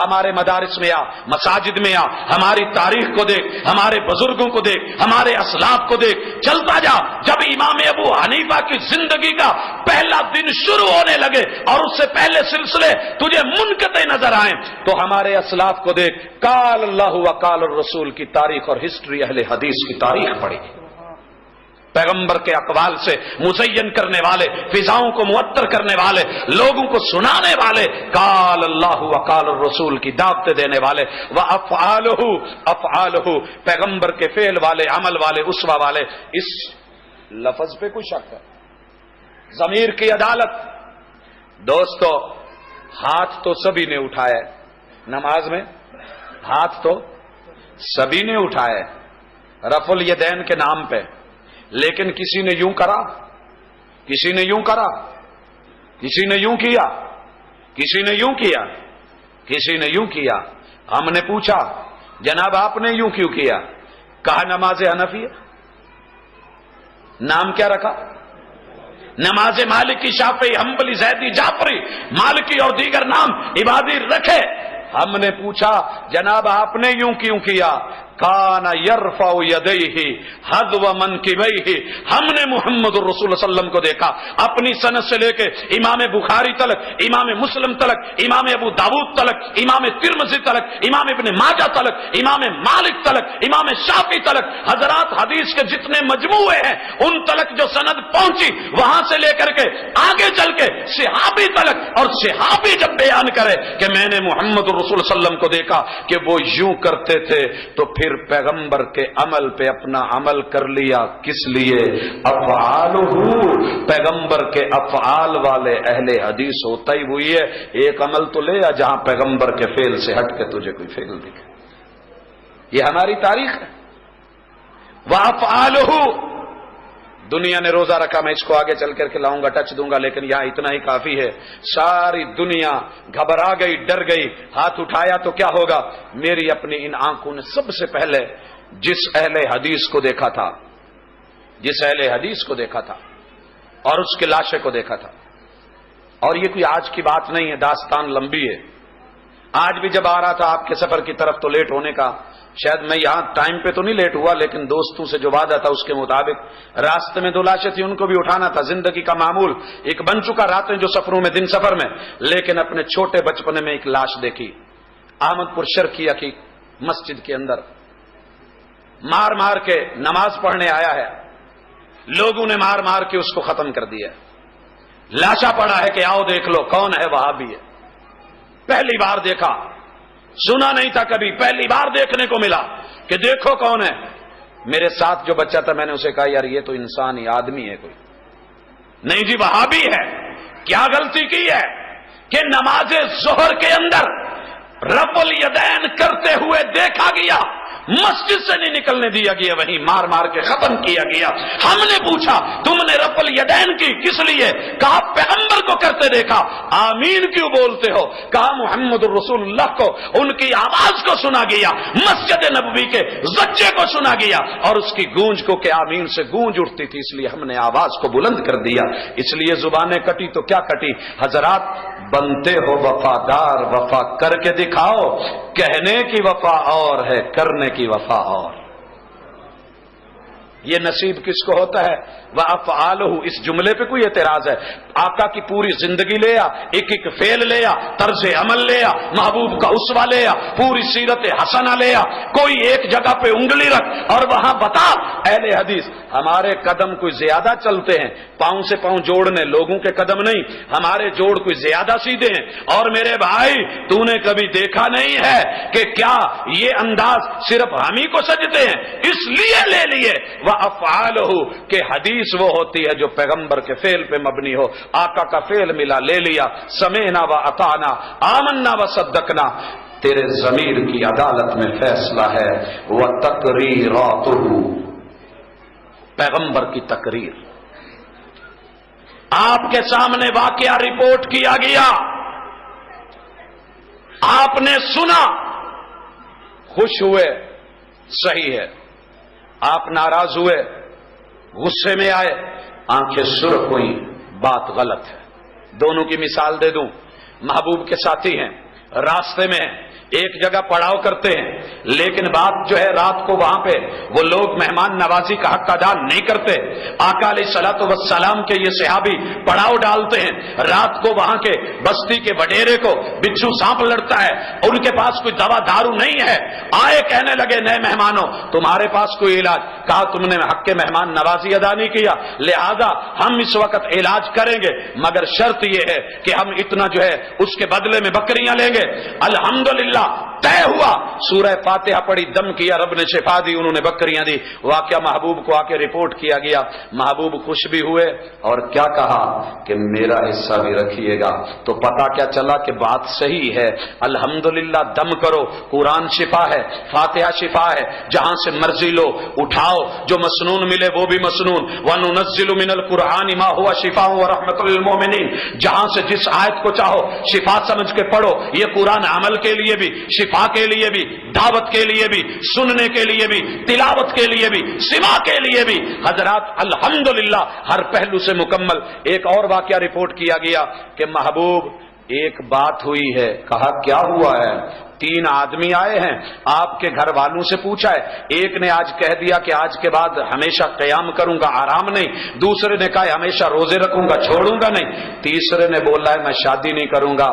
ہمارے مدارس میں مساجد میں ہماری تاریخ کو دیکھ، ہمارے بزرگوں کو دیکھ، ہمارے اسلاف کو دیکھ، چلتا جا۔ جب امام ابو حنیفہ کی زندگی کا پہلا دن شروع ہونے لگے اور اس سے پہلے سلسلے تجھے منقطع نظر آئیں تو ہمارے اسلاف کو دیکھ، قال اللہ و قال الرسول کی تاریخ اور ہسٹری، اہل حدیث کی تاریخ پڑھی، پیغمبر کے اقوال سے مزین کرنے والے، فضاؤں کو معطر کرنے والے، لوگوں کو سنانے والے، قال اللہ و قال الرسول کی دعوت دینے والے، افعالہ پیغمبر کے فعل والے، عمل والے، اسوہ والے۔ اس لفظ پہ کوئی شک ہے؟ ضمیر کی عدالت۔ دوستو ہاتھ تو سبھی نے اٹھائے نماز میں، ہاتھ تو سبھی نے اٹھائے رفع الیدین کے نام پہ، لیکن کسی نے یوں کرا، کسی نے یوں کرا، کسی نے یوں کیا، کسی نے یوں کیا، کسی نے یوں کیا۔ ہم نے پوچھا جناب آپ نے یوں کیوں کیا؟ کہا نماز حنفی ہے۔ نام کیا رکھا؟ نماز مالکی، شافعی، حنبلی، زیدی، جعفری، مالکی اور دیگر نام عبادی رکھے۔ ہم نے پوچھا جناب آپ نے یوں کیوں کیا؟ کان یرفع یدیہ حذو منکبیہ۔ ہم نے محمد الرسول صلی اللہ علیہ وسلم کو دیکھا اپنی سند سے لے کے امام بخاری تلک، امام مسلم تلک، امام ابو داؤد تلک، امام ترمذی تلک، امام ابن ماجہ تلک، امام مالک تلک، امام شافعی تلک، حضرات حدیث کے جتنے مجموعے ہیں ان تلک جو سند پہنچی، وہاں سے لے کر کے آگے چل کے صحابی تلک، اور صحابی جب بیان کرے کہ میں نے محمد الرسول صلی اللہ علیہ وسلم کو دیکھا کہ وہ یوں کرتے تھے، تو پھر پیغمبر کے عمل پہ اپنا عمل کر لیا۔ کس لیے؟ افعالہ، پیغمبر کے افعال والے اہل حدیث ہوتا ہی وہی ہے۔ ایک عمل تو لے جہاں پیغمبر کے فعل سے ہٹ کے تجھے کوئی فعل دکھے، یہ ہماری تاریخ ہے۔ وافعالہ، دنیا نے روزہ رکھا، میں اس کو آگے چل کر کے لاؤں گا، ٹچ دوں گا، لیکن یہاں اتنا ہی کافی ہے۔ ساری دنیا گھبرا گئی، ڈر گئی، ہاتھ اٹھایا تو کیا ہوگا؟ میری اپنی ان آنکھوں نے سب سے پہلے جس اہل حدیث کو دیکھا تھا، جس اہل حدیث کو دیکھا تھا اور اس کے لاشے کو دیکھا تھا۔ اور یہ کوئی آج کی بات نہیں ہے، داستان لمبی ہے۔ آج بھی جب آ رہا تھا آپ کے سفر کی طرف تو لیٹ ہونے کا، شاید میں یہاں ٹائم پہ تو نہیں لیٹ ہوا، لیکن دوستوں سے جو وعدہ تھا اس کے مطابق راستے میں 2 لاشیں تھیں، ان کو بھی اٹھانا تھا، زندگی کا معمول ایک بن چکا، راتیں جو سفروں میں، دن سفر میں۔ لیکن اپنے چھوٹے بچپنے میں ایک لاش دیکھی، احمد پور شرقیہ کی مسجد کے اندر مار مار کے نماز پڑھنے آیا ہے، لوگوں نے مار مار کے اس کو ختم کر دیا۔ لاشا پڑا ہے کہ آؤ دیکھ لو کون ہے، وہابی ہے۔ پہلی بار دیکھا، سنا نہیں تھا کبھی، پہلی بار دیکھنے کو ملا کہ دیکھو کون ہے۔ میرے ساتھ جو بچہ تھا میں نے اسے کہا یار یہ تو انسان ہی، آدمی ہے کوئی نہیں جی، وہابی ہے۔ کیا غلطی کی ہے کہ نماز ظہر کے اندر رفع الیدین کرتے ہوئے دیکھا گیا، مسجد سے نہیں نکلنے دیا گیا، وہیں مار مار کے ختم کیا گیا۔ ہم نے پوچھا تم نے رفع الیدین کی کس لیے؟ کہا پیغمبر کو کرتے دیکھا۔ آمین کیوں بولتے ہو؟ کہا محمد الرسول اللہ کو ان کی آواز کو سنا گیا، مسجد نبوی کے زچے کو سنا گیا، اور اس کی گونج کو کہ آمین سے گونج اٹھتی تھی، اس لیے ہم نے آواز کو بلند کر دیا۔ اس لیے زبانیں کٹی تو کیا کٹی؟ حضرات بنتے ہو وفادار، وفا کر کے دکھاؤ۔ کہنے کی وفا اور ہے، کرنے کی وفا اور۔ یہ نصیب کس کو ہوتا ہے؟ وَأَفْعَالُهُ، اس جملے پہ کوئی اعتراض ہے؟ آقا کی پوری زندگی لیا، ایک ایک فعل لیا، طرز عمل لیا، محبوب کا اسوہ لیا، پوری سیرت حسنہ لیا، کوئی ایک جگہ پہ انگلی رکھ اور وہاں بتا اہل حدیث ہمارے قدم کوئی زیادہ چلتے ہیں، پاؤں سے پاؤں جوڑنے لوگوں کے قدم نہیں، ہمارے جوڑ کوئی زیادہ سیدھے ہیں۔ اور میرے بھائی تو نے کبھی دیکھا نہیں ہے کہ کیا یہ انداز صرف ہم ہی کو سجتے ہیں؟ اس لیے لے لیے وَأَفْعَالُهُ کہ حدیث وہ ہوتی ہے جو پیغمبر کے فعل پہ مبنی ہو۔ آقا کا فعل ملا، لے لیا، سمعنا وَأَطَعْنَا، آمنا وصدقنا۔ تیرے ضمیر کی عدالت میں فیصلہ ہے وَتَقْرِيرَاتُهُ، پیغمبر کی تقریر، آپ کے سامنے واقعہ رپورٹ کیا گیا، آپ نے سنا، خوش ہوئے، صحیح ہے، آپ ناراض ہوئے، غصے میں آئے، آنکھیں سرخ ہوئی، بات غلط ہے۔ دونوں کی مثال دے دوں، محبوب کے ساتھی ہیں، راستے میں ہیں، ایک جگہ پڑاؤ کرتے ہیں، لیکن بات جو ہے رات کو وہاں پہ وہ لوگ مہمان نوازی کا حق ادا نہیں کرتے۔ آقا علیہ الصلوۃ والسلام کے یہ صحابی پڑاؤ ڈالتے ہیں، رات کو وہاں کے بستی کے وڈیرے کو بچھو سانپ لڑتا ہے، ان کے پاس کوئی دوا دارو نہیں ہے، آئے کہنے لگے نئے مہمانوں تمہارے پاس کوئی علاج؟ کہا تم نے حق کے مہمان نوازی ادا نہیں کیا، لہذا ہم اس وقت علاج کریں گے، مگر شرط یہ ہے کہ ہم اتنا جو ہے اس کے بدلے میں بکریاں لیں گے۔ الحمدللہ طے ہوا، سورہ فاتحہ پڑھی، دم کیا، رب نے شفا دی، انہوں نے بکریاں دی۔ واقعہ محبوب کو آ کے رپورٹ کیا گیا، محبوب خوش بھی ہوئے اور کیا کہا کہ میرا حصہ بھی رکھیے گا۔ تو پتا کیا چلا کہ بات صحیح ہے، الحمدللہ دم کرو، قرآن شفا ہے، فاتحہ شفا ہے، جہاں سے مرضی لو اٹھاؤ، جو مسنون ملے وہ بھی مسنون، وَنُنَزِّلُ مِنَ الْقُرْآنِ مَا هُوَ شِفَاءٌ وَرَحْمَةٌ لِّلْمُؤْمِنِينَ، جہاں سے جس آیت کو چاہو شفا سمجھ کے پڑھو۔ یہ قرآن عمل کے لیے بھی، شفا کے لیے بھی، دعوت کے لیے بھی، سننے کے لیے بھی، تلاوت کے لیے بھی، سما کے لیے بھی۔ حضرات الحمدللہ ہر پہلو سے مکمل۔ ایک اور واقعہ رپورٹ کیا گیا کہ محبوب ایک بات ہوئی ہے، کہا کیا ہوا ہے؟ 3 آدمی آئے ہیں، آپ کے گھر والوں سے پوچھا ہے، ایک نے آج کہہ دیا کہ آج کے بعد ہمیشہ قیام کروں گا، آرام نہیں، دوسرے نے کہا ہمیشہ روزے رکھوں گا، چھوڑوں گا نہیں، تیسرے نے بولا ہے میں شادی نہیں کروں گا۔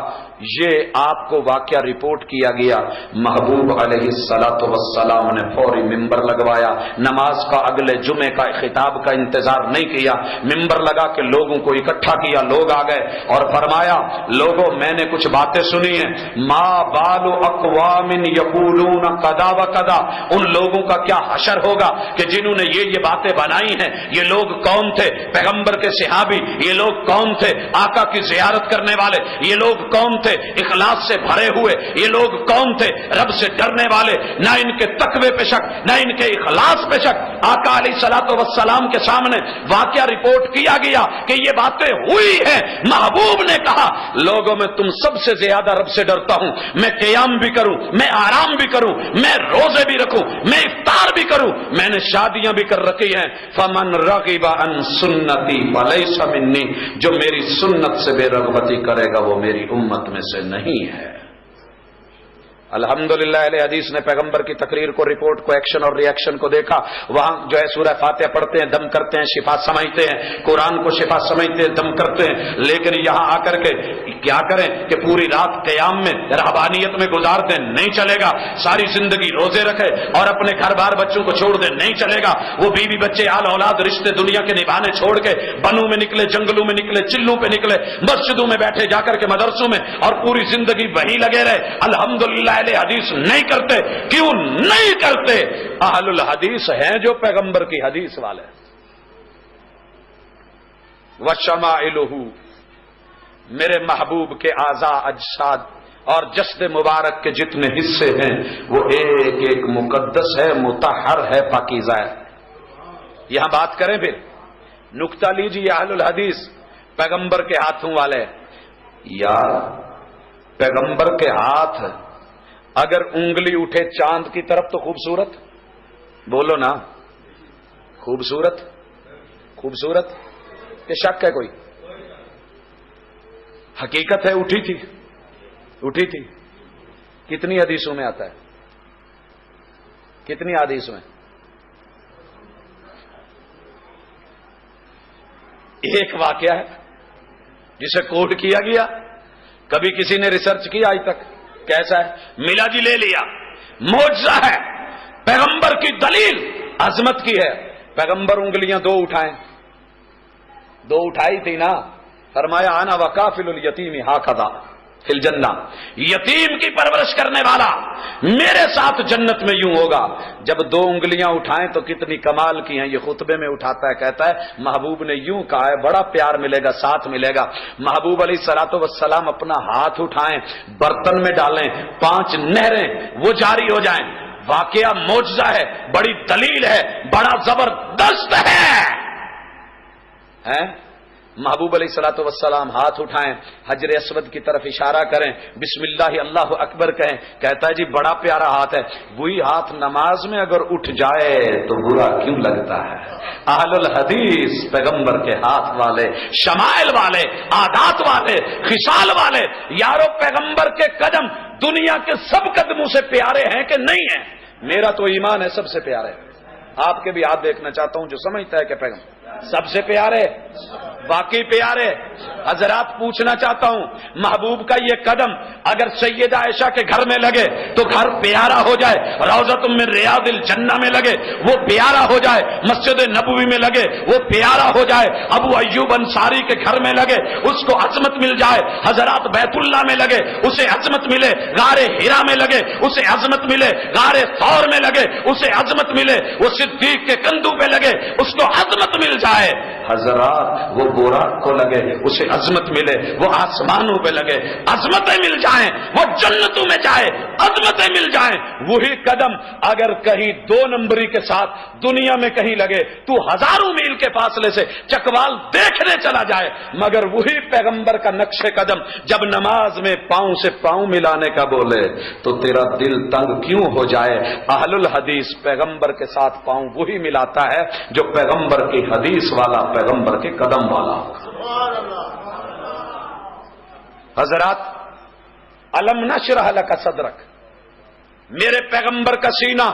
یہ آپ کو واقعہ رپورٹ کیا گیا، محبوب علیہ الصلوۃ والسلام نے فوری ممبر لگوایا، نماز کا اگلے جمعے کا خطاب کا انتظار نہیں کیا، ممبر لگا کے لوگوں کو اکٹھا کیا، لوگ آ گئے اور فرمایا لوگوں میں نے کچھ باتیں سنی ہیں، ما بال اقوام یقولون قضا و قضا، ان لوگوں کا کیا حشر ہوگا کہ جنہوں نے یہ باتیں بنائی ہیں۔ یہ لوگ کون تھے؟ پیغمبر کے صحابی۔ یہ لوگ کون تھے؟ آقا کی زیارت کرنے والے۔ یہ لوگ کون تھے؟ اخلاص سے بھرے ہوئے۔ یہ لوگ کون تھے؟ رب سے ڈرنے والے، نہ ان کے تقوی پہ شک، نہ ان کے اخلاص پہ شک۔ آقا علیہ الصلوۃ والسلام کے سامنے واقعہ رپورٹ کیا گیا کہ یہ باتیں ہوئی ہیں۔ محبوب نے کہا لوگوں میں تم سب سے زیادہ رب سے ڈرتا ہوں، میں قیام بھی کروں، میں آرام بھی کروں، میں روزے بھی رکھوں، میں افطار بھی کروں، میں نے شادیاں بھی کر رکھی ہیں۔ فمن رغب عن سنتی فلیس منی، جو میری سنت سے بے رغبتی کرے گا وہ میری امت میں سے نہیں ہے۔ الحمدللہ اہل حدیث نے پیغمبر کی تقریر کو، رپورٹ کو، ایکشن اور ری ایکشن کو دیکھا۔ وہاں جو ہے سورہ فاتحہ پڑھتے ہیں، دم کرتے ہیں، شفا سمجھتے ہیں، قرآن کو شفا سمجھتے ہیں، دم کرتے ہیں، لیکن یہاں آ کر کے کیا کریں کہ پوری رات قیام میں رہبانیت میں گزار دیں، نہیں چلے گا۔ ساری زندگی روزے رکھے اور اپنے گھر بار بچوں کو چھوڑ دیں، نہیں چلے گا۔ وہ بیوی بچے، آل اولاد، رشتے دنیا کے نبھانے چھوڑ کے بنوں میں نکلے، جنگلوں میں نکلے، چلوں پہ نکلے، مسجدوں میں بیٹھے جا کر کے مدرسوں میں، اور پوری زندگی وہی لگے رہے۔ الحمدللہ اہل حدیث نہیں کرتے۔ کیوں نہیں کرتے؟ اہل الحدیث ہیں جو پیغمبر کی حدیث والے۔ وشمائلہ، میرے محبوب کے اعضاء، اجساد اور جسد مبارک کے جتنے حصے ہیں وہ ایک ایک مقدس ہے، مطہر ہے، پاکیزہ ہے۔ یہاں بات کریں پھر نکتہ لیجیے اہل الحدیث پیغمبر کے ہاتھوں والے۔ یار پیغمبر کے ہاتھ اگر انگلی اٹھے چاند کی طرف تو خوبصورت، بولو نا، خوبصورت خوبصورت کہ شک ہے کوئی؟ حقیقت ہے، اٹھی تھی اٹھی تھی۔ کتنی حدیثوں میں آتا ہے؟ کتنی حدیث میں؟ ایک واقعہ ہے جسے کوٹ کیا گیا، کبھی کسی نے ریسرچ کیا آج تک؟ کیسا ہے؟ ملا جی لے لیا، معجزہ ہے، پیغمبر کی دلیل عظمت کی ہے۔ پیغمبر انگلیاں دو اٹھائیں، دو اٹھائی تھی نا، فرمایا انا وکافل الیتیم ہاکذا فی الجنہ، یتیم کی پرورش کرنے والا میرے ساتھ جنت میں یوں ہوگا۔ جب دو انگلیاں اٹھائیں تو کتنی کمال کی ہیں، یہ خطبے میں اٹھاتا ہے، کہتا ہے محبوب نے یوں کہا ہے، بڑا پیار ملے گا، ساتھ ملے گا۔ محبوب علیہ الصلوۃ والسلام اپنا ہاتھ اٹھائیں، برتن میں ڈالیں، 5 نہریں وہ جاری ہو جائیں۔ واقعہ معجزہ ہے، بڑی دلیل ہے، بڑا زبردست ہے۔ محبوب علیہ الصلوۃ والسلام ہاتھ اٹھائیں، حجر اسود کی طرف اشارہ کریں، بسم اللہ اللہ اکبر کہیں، کہتا ہے جی بڑا پیارا ہاتھ ہے۔ وہی ہاتھ نماز میں اگر اٹھ جائے تو برا کیوں لگتا ہے؟ اہل الحدیث پیغمبر کے ہاتھ والے، شمائل والے، عادات والے، خصال والے، یارو پیغمبر کے قدم دنیا کے سب قدموں سے پیارے ہیں کہ نہیں ہیں؟ میرا تو ایمان ہے سب سے پیارے۔ آپ کے بھی ہاتھ دیکھنا چاہتا ہوں جو سمجھتا ہے کہ پیغمبر سب سے پیارے، باقی پیارے۔ حضرات پوچھنا چاہتا ہوں، محبوب کا یہ قدم اگر سیدہ عائشہ کے گھر میں لگے تو گھر پیارا ہو جائے، روضۃ من ریاض الجنہ میں لگے وہ پیارا ہو جائے، مسجد نبوی میں لگے وہ پیارا ہو جائے، ابو ایوب انصاری کے گھر میں لگے اس کو عظمت مل جائے، حضرات بیت اللہ میں لگے اسے عظمت ملے، غار حرا میں لگے اسے عظمت ملے، غار ثور میں لگے اسے عظمت ملے، وہ صدیق کے کندھوں پہ لگے اس کو عظمت مل جائے، حضرات وہ بوراق کو لگے اسے عظمت ملے، وہ آسمانوں پہ لگے عظمتیں مل جائیں، وہ جنتوں میں جائے عظمتیں مل جائیں۔ وہی قدم اگر کہیں 2 نمبری کے ساتھ دنیا میں کہیں لگے تو ہزاروں میل کے فاصلے سے چکوال دیکھنے چلا جائے، مگر وہی پیغمبر کا نقش قدم جب نماز میں پاؤں سے پاؤں ملانے کا بولے تو تیرا دل تنگ کیوں ہو جائے؟ اہل الحدیث پیغمبر کے ساتھ پاؤں وہی ملاتا ہے جو پیغمبر کی حدیث والا، پیغمبر کے قدم والا۔ حضرات الم نشرح لک صدرک، میرے پیغمبر کا سینہ،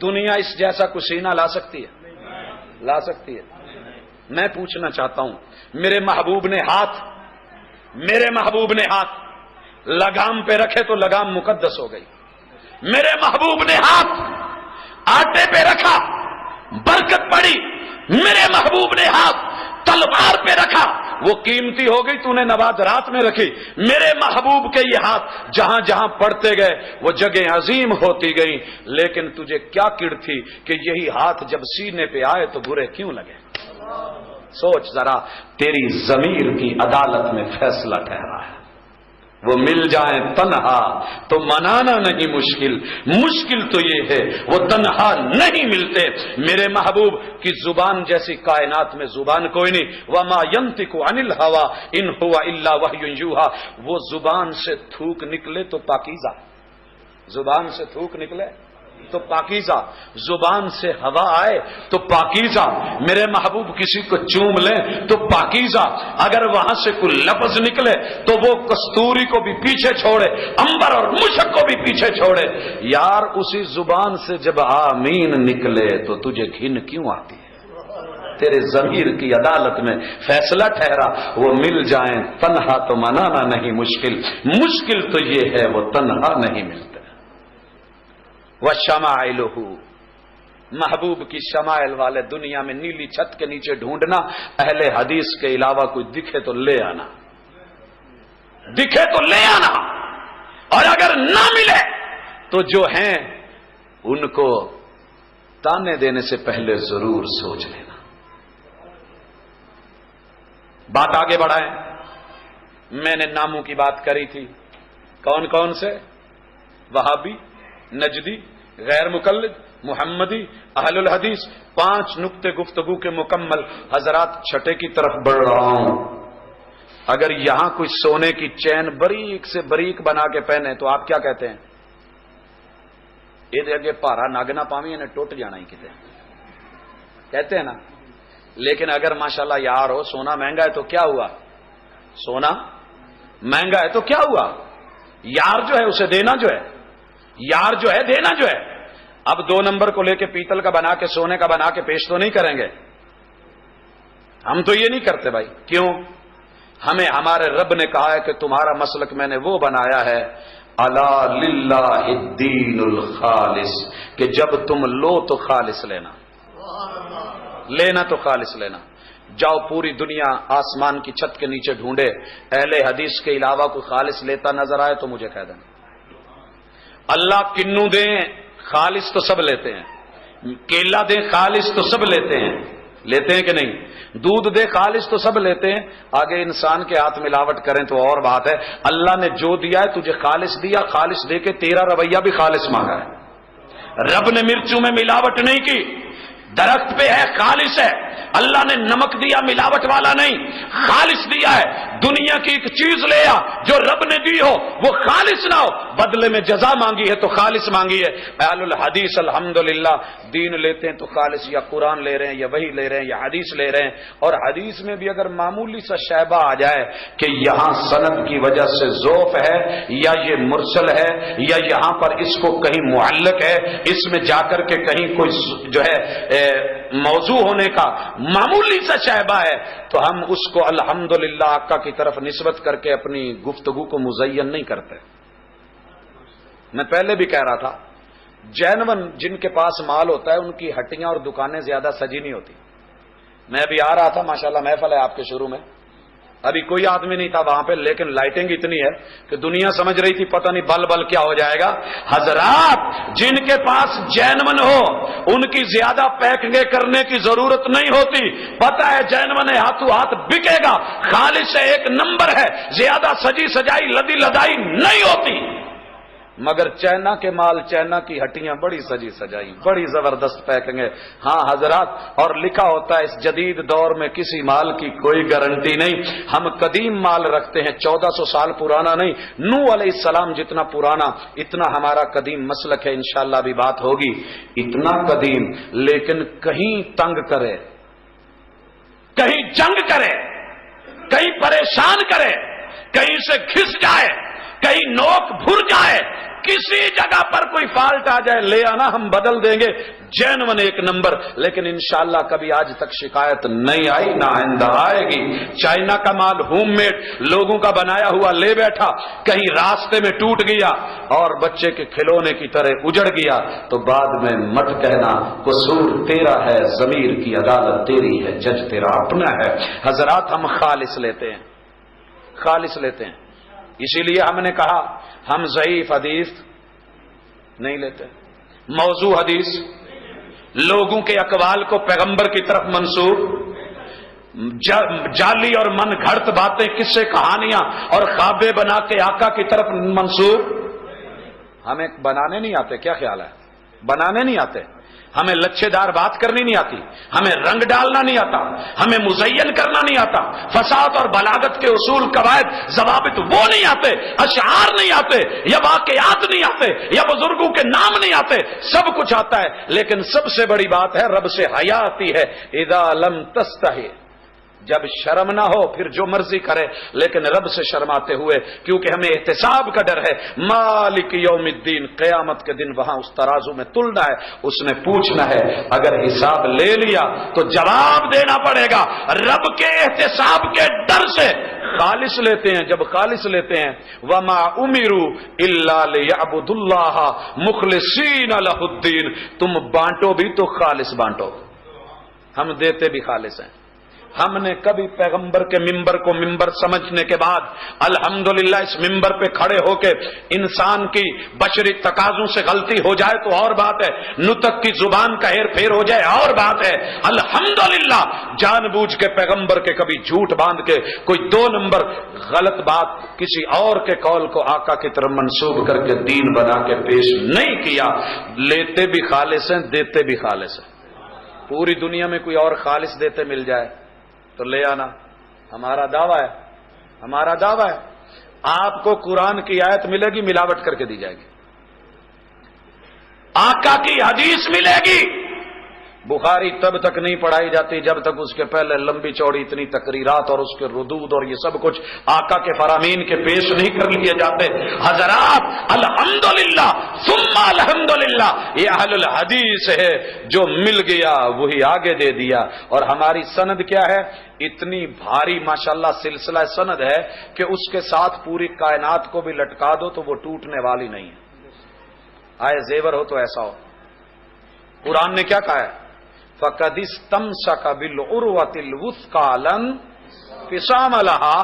دنیا اس جیسا کوئی سینہ لا سکتی ہے؟ لا سکتی ہے؟ میں پوچھنا چاہتا ہوں، میرے محبوب نے ہاتھ لگام پہ رکھے تو لگام مقدس ہو گئی، میرے محبوب نے ہاتھ آٹے پہ رکھا برکت پڑی، میرے محبوب نے ہاتھ تلوار پہ رکھا وہ قیمتی ہو گئی، تو نے نواز رات میں رکھی۔ میرے محبوب کے یہ ہاتھ جہاں جہاں پڑتے گئے وہ جگہ عظیم ہوتی گئی، لیکن تجھے کیا کڑ تھی کہ یہی ہاتھ جب سینے پہ آئے تو برے کیوں لگے؟ سوچ ذرا، تیری ضمیر کی عدالت میں فیصلہ ٹھہرا ہے۔ وہ مل جائیں تنہا تو منانا نہیں مشکل، مشکل تو یہ ہے وہ تنہا نہیں ملتے۔ میرے محبوب کی زبان جیسی کائنات میں زبان کوئی نہیں، وما ينطق عن الهوى ان هو الا وحی یوحى، وہ زبان سے تھوک نکلے تو پاکیزہ، زبان سے تھوک نکلے تو پاکیزہ، زبان سے ہوا آئے تو پاکیزہ، میرے محبوب کسی کو چوم لیں تو پاکیزہ، اگر وہاں سے کوئی لفظ نکلے تو وہ کستوری کو بھی پیچھے چھوڑے، عنبر اور مشک کو بھی پیچھے چھوڑے۔ یار اسی زبان سے جب آمین نکلے تو تجھے گھن کیوں آتی ہے؟ تیرے ضمیر کی عدالت میں فیصلہ ٹھہرا، وہ مل جائیں تنہا تو منانا نہیں مشکل، مشکل تو یہ ہے وہ تنہا نہیں ملتے۔ وَشَمَائِلُهُ، محبوب کی شمائل والے دنیا میں نیلی چھت کے نیچے ڈھونڈنا، اہل حدیث کے علاوہ کوئی دکھے تو لے آنا، دکھے تو لے آنا، اور اگر نہ ملے تو جو ہیں ان کو تانے دینے سے پہلے ضرور سوچ لینا۔ بات آگے بڑھائیں، میں نے ناموں کی بات کری تھی، کون کون سے؟ وہابی، نجدی، غیر مقلد، محمدی، اہل الحدیث. 5 نقطے گفتگو کے مکمل. حضرات چھٹے کی طرف بڑھ رہا ہوں. اگر یہاں کوئی سونے کی چین باریک سے باریک بنا کے پہنے تو آپ کیا کہتے ہیں؟ یہ اگے پارا ناگنا پاوی نے ٹوٹ جانا ہی کتے کہتے ہیں نا. لیکن اگر ماشاءاللہ یار ہو، سونا مہنگا ہے تو کیا ہوا؟ سونا مہنگا ہے تو کیا ہوا؟ یار جو ہے اسے دینا جو ہے، یار جو ہے دینا جو ہے. اب 2 نمبر کو لے کے پیتل کا بنا کے سونے کا بنا کے پیش تو نہیں کریں گے. ہم تو یہ نہیں کرتے بھائی. کیوں؟ ہمیں ہمارے رب نے کہا ہے کہ تمہارا مسلک میں نے وہ بنایا ہے الا للہ الدین الخالص، کہ جب تم لو تو خالص لینا، لینا تو خالص لینا. جاؤ پوری دنیا آسمان کی چھت کے نیچے ڈھونڈے، اہل حدیث کے علاوہ کوئی خالص لیتا نظر آئے تو مجھے کہہ دینا. اللہ کنو دیں خالص تو سب لیتے ہیں، کیلا دیں خالص تو سب لیتے ہیں، لیتے ہیں کہ نہیں؟ دودھ دے خالص تو سب لیتے ہیں. آگے انسان کے ہاتھ ملاوٹ کریں تو اور بات ہے. اللہ نے جو دیا ہے تجھے خالص دیا، خالص دے کے تیرا رویہ بھی خالص مانگا ہے. رب نے مرچوں میں ملاوٹ نہیں کی، درخت پہ ہے خالص ہے. اللہ نے نمک دیا ملاوٹ والا نہیں، خالص دیا ہے. دنیا کی ایک چیز لے آ جو رب نے دی ہو وہ خالص نہ ہو، بدلے میں جزا مانگی ہے تو خالص مانگی ہے. اہل الحدیث الحمدللہ دین لیتے ہیں تو خالص، یا قرآن لے رہے ہیں یا وحی لے رہے ہیں یا حدیث لے رہے ہیں. اور حدیث میں بھی اگر معمولی سا شیبہ آ جائے کہ یہاں سند کی وجہ سے ضعف ہے یا یہ مرسل ہے یا یہاں پر اس کو کہیں معلق ہے، اس میں جا کر کے کہیں کوئی جو ہے موضوع ہونے کا معمولی سا شیبہ ہے، تو ہم اس کو الحمدللہ آقا کی طرف نسبت کر کے اپنی گفتگو کو مزین نہیں کرتے. میں پہلے بھی کہہ رہا تھا جینون جن کے پاس مال ہوتا ہے ان کی ہٹیاں اور دکانیں زیادہ سجی نہیں ہوتی. میں ابھی آ رہا تھا، ماشاءاللہ محفل ہے آپ کے شروع میں، ابھی کوئی آدمی نہیں تھا وہاں پہ، لیکن لائٹنگ اتنی ہے کہ دنیا سمجھ رہی تھی پتہ نہیں بل کیا ہو جائے گا. حضرات جن کے پاس جینون ہو ان کی زیادہ پیکنگیں کرنے کی ضرورت نہیں ہوتی. پتہ ہے جینون ہے، ہاتھوں ہاتھ بکے گا، خالص ہے، 1 نمبر ہے، زیادہ سجی سجائی لدی لدائی نہیں ہوتی. مگر چائنا کے مال، چائنا کی ہٹیاں بڑی سجی سجائی، بڑی زبردست پیکنگ ہے. ہاں حضرات، اور لکھا ہوتا ہے اس جدید دور میں کسی مال کی کوئی گارنٹی نہیں. ہم قدیم مال رکھتے ہیں، 1400 سال پرانا نہیں. نوح علیہ السلام جتنا پرانا اتنا ہمارا قدیم مسلک ہے. انشاءاللہ بھی بات ہوگی. اتنا قدیم لیکن کہیں تنگ کرے، کہیں جنگ کرے، کہیں پریشان کرے، کہیں سے کھس جائے، کہیں نوک بھر جائے، کسی جگہ پر کوئی فالٹ آ جائے، لے آنا ہم بدل دیں گے. Genuine 1 number. لیکن انشاءاللہ کبھی آج تک شکایت نہیں آئی، نہ آئندہ آئے گی. چائنا کا مال ہوم میڈ لوگوں کا بنایا ہوا لے بیٹھا، کہیں راستے میں ٹوٹ گیا اور بچے کے کھلونے کی طرح اجڑ گیا تو بعد میں مت کہنا قصور تیرا ہے، ضمیر کی عدالت تیری ہے، جج تیرا اپنا ہے. حضرات ہم خالص لیتے ہیں، خالص لیتے ہیں. اسی لیے ہم نے کہا ہم ضعیف حدیث نہیں لیتے، موضوع حدیث، لوگوں کے اقوال کو پیغمبر کی طرف منسوب، جعلی اور من گھڑت باتیں، قصے، کہانیاں اور خوابے بنا کے آقا کی طرف منسوب. ہمیں بنانے نہیں آتے. کیا خیال ہے؟ بنانے نہیں آتے. ہمیں لچھے دار بات کرنی نہیں آتی، ہمیں رنگ ڈالنا نہیں آتا، ہمیں مزین کرنا نہیں آتا، فساد اور بلاغت کے اصول، قواعد، ضوابط وہ نہیں آتے، اشعار نہیں آتے، یا واقعات نہیں آتے، یا بزرگوں کے نام نہیں آتے. سب کچھ آتا ہے، لیکن سب سے بڑی بات ہے رب سے حیا آتی ہے. اذا لم تستحی، جب شرم نہ ہو پھر جو مرضی کرے، لیکن رب سے شرماتے ہوئے، کیونکہ ہمیں احتساب کا ڈر ہے. مالک یوم الدین، قیامت کے دن وہاں اس ترازو میں تلنا ہے، اس نے پوچھنا ہے. اگر حساب لے لیا تو جواب دینا پڑے گا. رب کے احتساب کے ڈر سے خالص لیتے ہیں. جب خالص لیتے ہیں، وما امروا الا لیعبدوا اللہ مخلصین لہ الدین، تم بانٹو بھی تو خالص بانٹو. ہم دیتے بھی خالص ہیں، ہم نے کبھی پیغمبر کے ممبر کو ممبر سمجھنے کے بعد الحمدللہ اس ممبر پہ کھڑے ہو کے انسان کی بشری تقاضوں سے غلطی ہو جائے تو اور بات ہے، نطق کی زبان کا ہیر پھیر ہو جائے اور بات ہے، الحمدللہ جان بوجھ کے پیغمبر کے کبھی جھوٹ باندھ کے کوئی 2 نمبر غلط بات کسی اور کے قول کو آقا کی طرف منسوب کر کے دین بنا کے پیش نہیں کیا۔ لیتے بھی خالص ہیں، دیتے بھی خالص ہیں۔ پوری دنیا میں کوئی اور خالص دیتے مل جائے تو لے آنا، ہمارا دعویٰ ہے، ہمارا دعویٰ ہے۔ آپ کو قرآن کی آیت ملے گی، ملاوٹ کر کے دی جائے گی، آقا کی حدیث ملے گی۔ بخاری تب تک نہیں پڑھائی جاتی جب تک اس کے پہلے لمبی چوڑی اتنی تقریرات اور اس کے ردود اور یہ سب کچھ آقا کے فرامین کے پیش نہیں کر لیے جاتے۔ حضرات الحمدللہ ثم الحمدللہ، یہ اہل الحدیث ہے، جو مل گیا وہی آگے دے دیا۔ اور ہماری سند کیا ہے؟ اتنی بھاری ماشاءاللہ سلسلہ سند ہے کہ اس کے ساتھ پوری کائنات کو بھی لٹکا دو تو وہ ٹوٹنے والی نہیں ہے۔ آئے زیور ہو تو ایسا ہو۔ قرآن نے کیا کہا ہے؟ فَقَدِ اسْتَمْسَكَ بِالْعُرْوَةِ الْوُثْقَىٰ لَا انفصام لَهَا،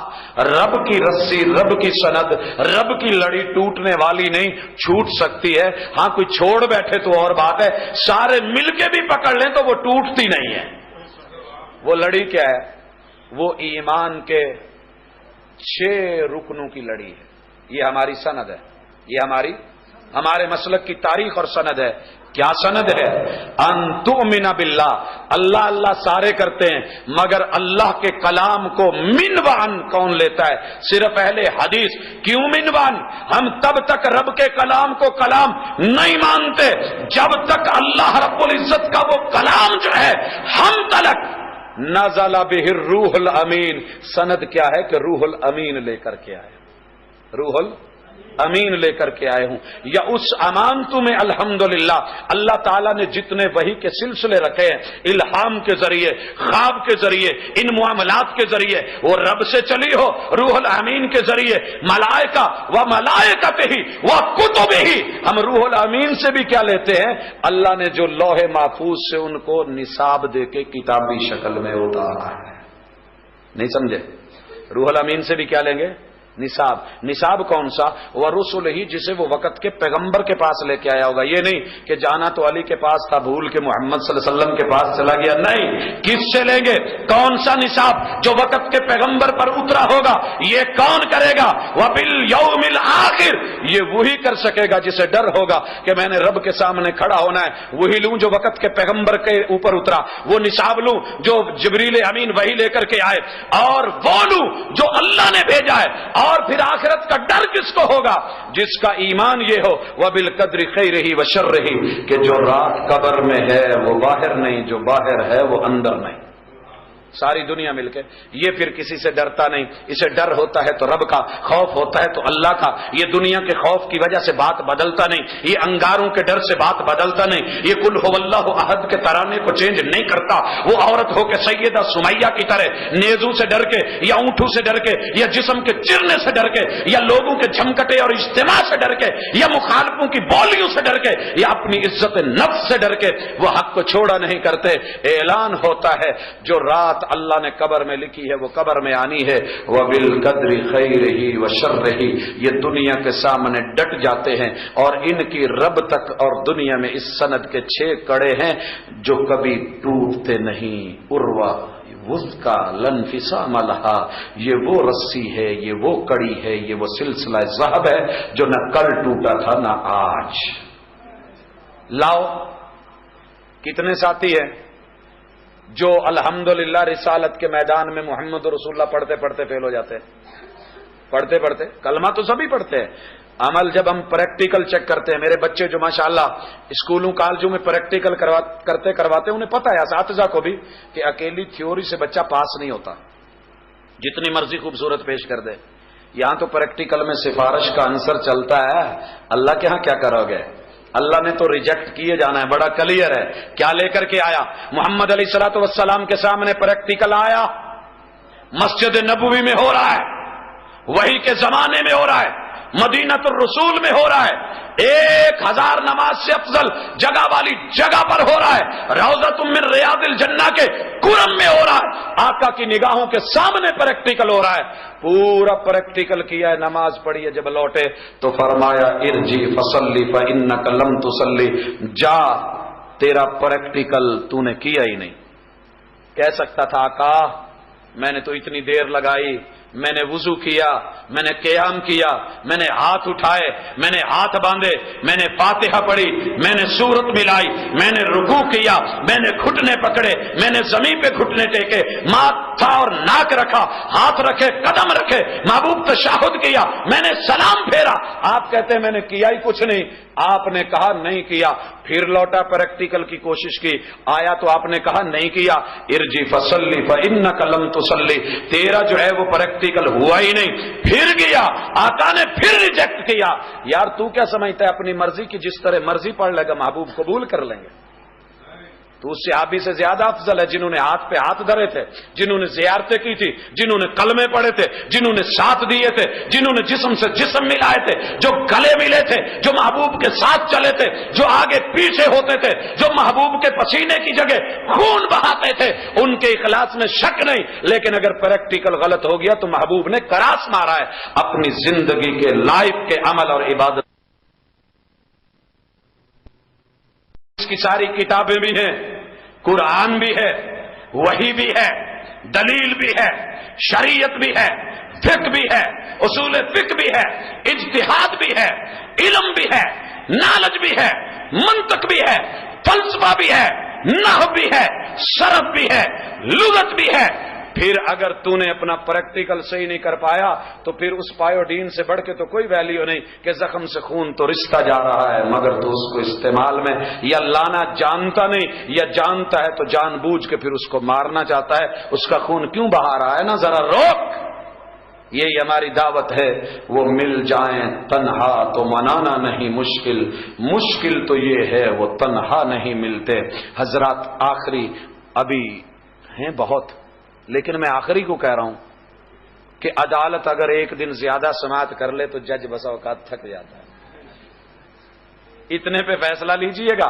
رب کی رسی، رب کی سند، رب کی لڑی ٹوٹنے والی نہیں، چھوٹ سکتی ہے۔ ہاں کوئی چھوڑ بیٹھے تو اور بات ہے، سارے مل کے بھی پکڑ لیں تو وہ ٹوٹتی نہیں ہے۔ وہ لڑی کیا ہے؟ وہ ایمان کے 6 رکنوں کی لڑی ہے۔ یہ ہماری سند ہے، یہ ہمارے مسلک کی تاریخ اور سند ہے۔ کیا سند ہے؟ ان تؤمن باللہ، اللہ اللہ سارے کرتے ہیں مگر اللہ کے کلام کو منوان کون لیتا ہے؟ صرف اہل حدیث۔ کیوں منوان؟ ہم تب تک رب کے کلام کو کلام نہیں مانتے جب تک اللہ رب العزت کا وہ کلام جو ہے ہم تلک نزل بہ الروح الامین۔ سند کیا ہے کہ روح الامین لے کر کے آئے، روح امین لے کر کے آئے ہوں۔ یا اس امانت میں الحمدللہ اللہ تعالیٰ نے جتنے وحی کے سلسلے رکھے ہیں، الہام کے ذریعے، خواب کے ذریعے، ان معاملات کے ذریعے، وہ رب سے چلی ہو، روح الامین کے ذریعے، ملائکہ و ملائکتہ و کتبہ۔ ہم روح الامین سے بھی کیا لیتے ہیں؟ اللہ نے جو لوح محفوظ سے ان کو نصاب دے کے کتابی شکل میں اتارا ہے۔ نہیں سمجھے؟ روح الامین سے بھی کیا لیں گے؟ نصاب۔ نصاب کون سا؟ وہ رسول ہی، جسے وہ وقت کے پیغمبر کے پاس لے کے آیا ہوگا۔ یہ نہیں کہ جانا تو علی کے پاس تھا، بھول کے محمد صلی اللہ علیہ وسلم کے پاس چلا گیا۔ نہیں، کس سے لیں گے؟ کون سا نصاب؟ جو وقت کے پیغمبر پر اترا ہوگا۔ یہ کون کرے گا؟ وَبِالْيَوْمِ الْآخِرِ، یہ وہی کر سکے گا جسے ڈر ہوگا کہ میں نے رب کے سامنے کھڑا ہونا ہے۔ وہی لوں جو وقت کے پیغمبر کے اوپر اترا، وہ نصاب لوں جو جبریل امین وہی لے کر کے آئے، اور وہ لوں جو اللہ نے بھیجا ہے۔ اور پھر آخرت کا ڈر کس کو ہوگا؟ جس کا ایمان یہ ہو وَبِالْقَدْرِ خَيْرِهِ وَشَرِّهِ، کہ جو رات قبر میں ہے وہ باہر نہیں، جو باہر ہے وہ اندر نہیں۔ ساری دنیا مل کے یہ پھر کسی سے ڈرتا نہیں۔ اسے ڈر ہوتا ہے تو رب کا، خوف ہوتا ہے تو اللہ کا۔ یہ دنیا کے خوف کی وجہ سے بات بدلتا نہیں، یہ انگاروں کے ڈر سے بات بدلتا نہیں، یہ قل هو اللہ احد کے ترانے کو چینج نہیں کرتا۔ وہ عورت ہو کے سیدہ سمیہ کی طرح نیزوں سے ڈر کے، یا اونٹوں سے ڈر کے، یا جسم کے چرنے سے ڈر کے، یا لوگوں کے جھمکٹے اور اجتماع سے ڈر کے، یا مخالفوں کی بولیوں سے ڈر کے، یا اپنی عزت نفس سے ڈر کے وہ حق کو چھوڑا نہیں کرتے۔ اعلان ہوتا ہے جو رات اللہ نے قبر میں لکھی ہے وہ قبر میں آنی ہے۔ وَبِالْقَدْرِ خَيْرِهِ وَشَرِّهِ، یہ دنیا کے سامنے ڈٹ جاتے ہیں، اور ان کی رب تک اور دنیا میں اس سند کے 6 کڑے ہیں جو کبھی ٹوٹتے نہیں۔ عروہ وثقا لا انفصام لها، یہ وہ رسی ہے، یہ وہ کڑی ہے، یہ وہ سلسلہ ذہب ہے جو نہ کل ٹوٹا تھا نہ آج۔ لاؤ کتنے ساتھی ہیں جو الحمدللہ رسالت کے میدان میں محمد رسول اللہ پڑھتے پڑھتے فیل ہو جاتے ہیں؟ پڑھتے پڑھتے کلمہ تو سبھی پڑھتے ہیں، عمل جب ہم پریکٹیکل چیک کرتے ہیں، میرے بچے جو ماشاءاللہ اسکولوں کالجوں میں پریکٹیکل کرواتے انہیں پتہ ہے اساتذہ کو بھی کہ اکیلی تھیوری سے بچہ پاس نہیں ہوتا، جتنی مرضی خوبصورت پیش کر دے۔ یہاں تو پریکٹیکل میں سفارش کا عنصر چلتا ہے، اللہ کے ہاں کیا کرو گے؟ اللہ نے تو ریجیکٹ کیے جانا ہے، بڑا کلیئر ہے۔ کیا لے کر کے آیا؟ محمد علیہ الصلوۃ والسلام کے سامنے پریکٹیکل آیا، مسجد نبوی میں ہو رہا ہے، وحی کے زمانے میں ہو رہا ہے، مدینۃ الرسول میں ہو رہا ہے، 1000 نماز سے افضل جگہ والی جگہ پر ہو رہا ہے، روضۃ من ریاض الجنہ کے کرم میں ہو رہا ہے، آقا کی نگاہوں کے سامنے پریکٹیکل ہو رہا ہے، پورا پریکٹیکل کیا ہے، نماز پڑھی ہے، جب لوٹے تو فرمایا ارجی فصلی فانک لم تصلی، جا تیرا پریکٹیکل تو نے کیا ہی نہیں۔ کہہ سکتا تھا آقا میں نے تو اتنی دیر لگائی، میں نے وضو کیا، میں نے قیام کیا، میں نے ہاتھ اٹھائے، میں نے ہاتھ باندھے، میں نے فاتحہ پڑھی، میں نے سورت ملائی، میں نے رکوع کیا، میں نے گھٹنے پکڑے، میں نے زمین پہ گھٹنے ٹیکے، ماتھا اور ناک رکھا، ہاتھ رکھے، قدم رکھے، محبوب تشہد کیا، میں نے سلام پھیرا۔ آپ کہتے ہیں میں نے کیا ہی کچھ نہیں، آپ نے کہا نہیں کیا، پھر لوٹا پریکٹیکل کی کوشش کی، آیا تو آپ نے کہا نہیں کیا، ارجی فصلی فانک لم تصلی، تیرا جو ہے وہ پریکٹیکل ہوا ہی نہیں، پھر گیا، آقا نے پھر ریجیکٹ کیا۔ یار تو کیا سمجھتا ہے اپنی مرضی کی جس طرح مرضی پڑھ لے گا محبوب قبول کر لیں گے؟ تو اس صحابی سے زیادہ افضل ہے جنہوں نے ہاتھ پہ ہاتھ دھرے تھے، جنہوں نے زیارتیں کی تھی، جنہوں نے کلمے پڑھے تھے، جنہوں نے ساتھ دیے تھے، جنہوں نے جسم سے جسم ملائے تھے، جو گلے ملے تھے، جو محبوب کے ساتھ چلے تھے، جو آگے پیچھے ہوتے تھے، جو محبوب کے پسینے کی جگہ خون بہاتے تھے، ان کے اخلاص میں شک نہیں، لیکن اگر پریکٹیکل غلط ہو گیا تو محبوب نے کراس مارا ہے اپنی زندگی کے لائف کے عمل اور عبادت کی ساری کتابیں بھی ہیں، قرآن بھی ہے، وحی بھی ہے، دلیل بھی ہے، شریعت بھی ہے، فقہ بھی ہے، اصول فقہ بھی ہے، اجتہاد بھی ہے، علم بھی ہے، نالج بھی ہے، منطق بھی ہے، فلسفہ بھی ہے، نحو بھی ہے، صرف بھی ہے، لغت بھی ہے۔ پھر اگر تو نے اپنا پریکٹیکل صحیح نہیں کر پایا تو پھر اس پایوڈین سے بڑھ کے تو کوئی ویلیو نہیں کہ زخم سے خون تو رشتہ جا رہا ہے، مگر تو اس کو استعمال میں یا لانا جانتا نہیں یا جانتا ہے تو جان بوجھ کے پھر اس کو مارنا چاہتا ہے، اس کا خون کیوں بہا رہا ہے نا، ذرا روک۔ یہی ہماری دعوت ہے، وہ مل جائیں تنہا تو منانا نہیں مشکل، مشکل تو یہ ہے وہ تنہا نہیں ملتے۔ حضرات آخری ابھی ہیں بہت، لیکن میں آخری کو کہہ رہا ہوں کہ عدالت اگر ایک دن زیادہ سماعت کر لے تو جج بسا اوقات تھک جاتا ہے، اتنے پہ فیصلہ لیجئے گا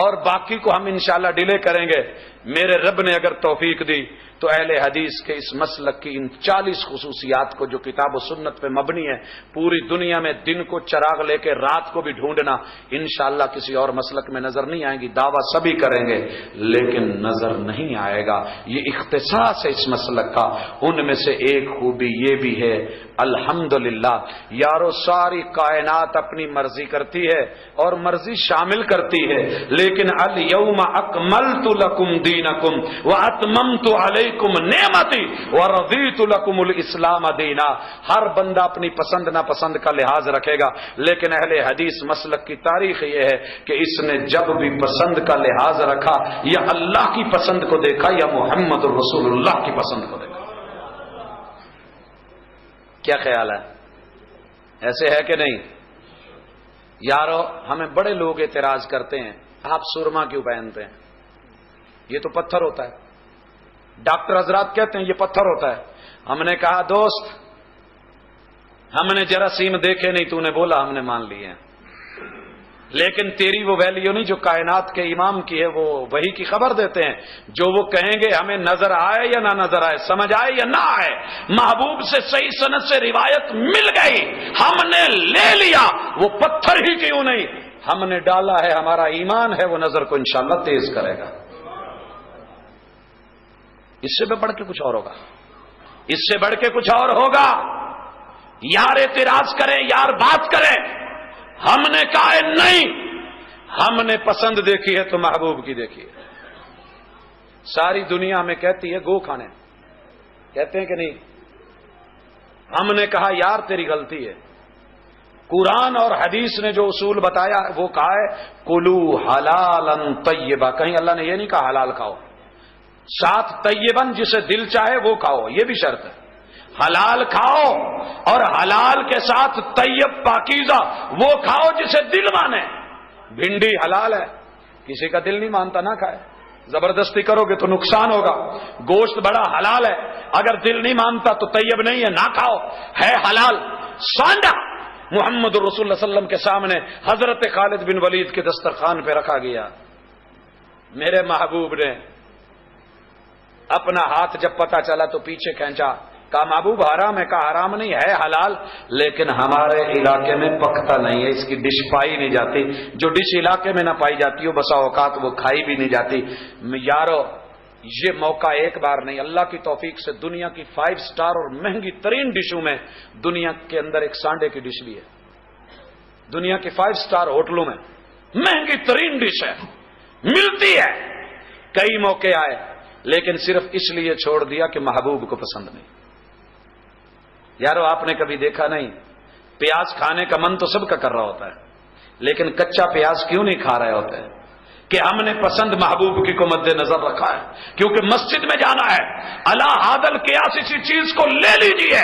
اور باقی کو ہم انشاءاللہ ڈیلے کریں گے۔ میرے رب نے اگر توفیق دی تو اہل حدیث کے اس مسلک کی ان 40 خصوصیات کو جو کتاب و سنت پہ مبنی ہے، پوری دنیا میں دن کو چراغ لے کے رات کو بھی ڈھونڈنا انشاءاللہ کسی اور مسلک میں نظر نہیں آئیں گی، دعویٰ سبھی کریں گے لیکن نظر نہیں آئے گا۔ یہ اختصاص ہے اس مسلک کا۔ ان میں سے ایک خوبی یہ بھی ہے، الحمدللہ یارو ساری کائنات اپنی مرضی کرتی ہے اور مرضی شامل کرتی ہے، لیکن الیوم اکملت لکم دینکم واتممت علیکم نعمتی ورضیت لکم الاسلام دینا۔ ہر بندہ اپنی پسند ناپسند کا لحاظ رکھے گا، لیکن اہل حدیث مسلک کی تاریخ یہ ہے کہ اس نے جب بھی پسند کا لحاظ رکھا یا اللہ کی پسند کو دیکھا یا محمد رسول اللہ کی پسند کو دیکھا۔ کیا خیال ہے، ایسے ہے کہ نہیں؟ یارو ہمیں بڑے لوگ اعتراض کرتے ہیں آپ سرما کیوں پہنتے ہیں، یہ تو پتھر ہوتا ہے۔ ڈاکٹر حضرات کہتے ہیں یہ پتھر ہوتا ہے۔ ہم نے کہا دوست ہم نے جراثیم دیکھے نہیں، تو نے بولا ہم نے مان لیے ہیں، لیکن تیری وہ ویلیو نہیں جو کائنات کے امام کی ہے، وہ وحی کی خبر دیتے ہیں۔ جو وہ کہیں گے ہمیں نظر آئے یا نہ نظر آئے، سمجھ آئے یا نہ آئے، محبوب سے صحیح سند سے روایت مل گئی، ہم نے لے لیا، وہ پتھر ہی کیوں نہیں، ہم نے ڈالا ہے، ہمارا ایمان ہے، وہ نظر کو انشاءاللہ تیز کرے گا۔ اس سے بڑھ کے کچھ اور ہوگا، اس سے بڑھ کے کچھ اور ہوگا۔ یار اعتراض کریں، یار بات کریں، ہم نے کہا ہے نہیں، ہم نے پسند دیکھی ہے تو محبوب کی دیکھی ہے۔ ساری دنیا ہمیں کہتی ہے گو کھانے، کہتے ہیں کہ نہیں؟ ہم نے کہا یار تیری غلطی ہے، قرآن اور حدیث نے جو اصول بتایا وہ کہا ہے کلو حلالا طیبا، کہیں اللہ نے یہ نہیں کہا حلال کھاؤ، ساتھ طیبن جسے دل چاہے وہ کھاؤ، یہ بھی شرط ہے۔ حلال کھاؤ اور حلال کے ساتھ طیب پاکیزہ وہ کھاؤ جسے دل مانے۔ بھنڈی حلال ہے، کسی کا دل نہیں مانتا نہ کھائے، زبردستی کرو گے تو نقصان ہوگا۔ گوشت بڑا حلال ہے، اگر دل نہیں مانتا تو طیب نہیں ہے، نہ کھاؤ، ہے حلال۔ سانڈا محمد رسول اللہ صلی اللہ علیہ وسلم کے سامنے حضرت خالد بن ولید کے دسترخوان پہ رکھا گیا. میرے محبوب نے اپنا ہاتھ جب پتا چلا تو پیچھے کھینچا, کہا محبوب حرام ہے, کہا حرام نہیں ہے, حلال, لیکن ہمارے علاقے میں پکتا نہیں ہے, اس کی ڈش پائی نہیں جاتی. جو ڈش علاقے میں نہ پائی جاتی ہو بسا اوقات وہ کھائی بھی نہیں جاتی. یارو یہ موقع ایک بار نہیں, اللہ کی توفیق سے دنیا کی 5 سٹار اور مہنگی ترین ڈشوں میں دنیا کے اندر ایک سانڈے کی ڈش بھی ہے. دنیا کی 5 سٹار ہوٹلوں میں مہنگی ترین ڈش ہے, ملتی ہے. کئی موقع آئے لیکن صرف اس لیے چھوڑ دیا کہ محبوب کو پسند نہیں. یارو آپ نے کبھی دیکھا نہیں, پیاز کھانے کا من تو سب کا کر رہا ہوتا ہے, لیکن کچا پیاز کیوں نہیں کھا رہے ہوتے ہیں؟ کہ ہم نے پسند محبوب کی کو مد نظر رکھا ہے, کیونکہ مسجد میں جانا ہے. اللہ حاضل قیاس اسی چیز کو لے لیجیے,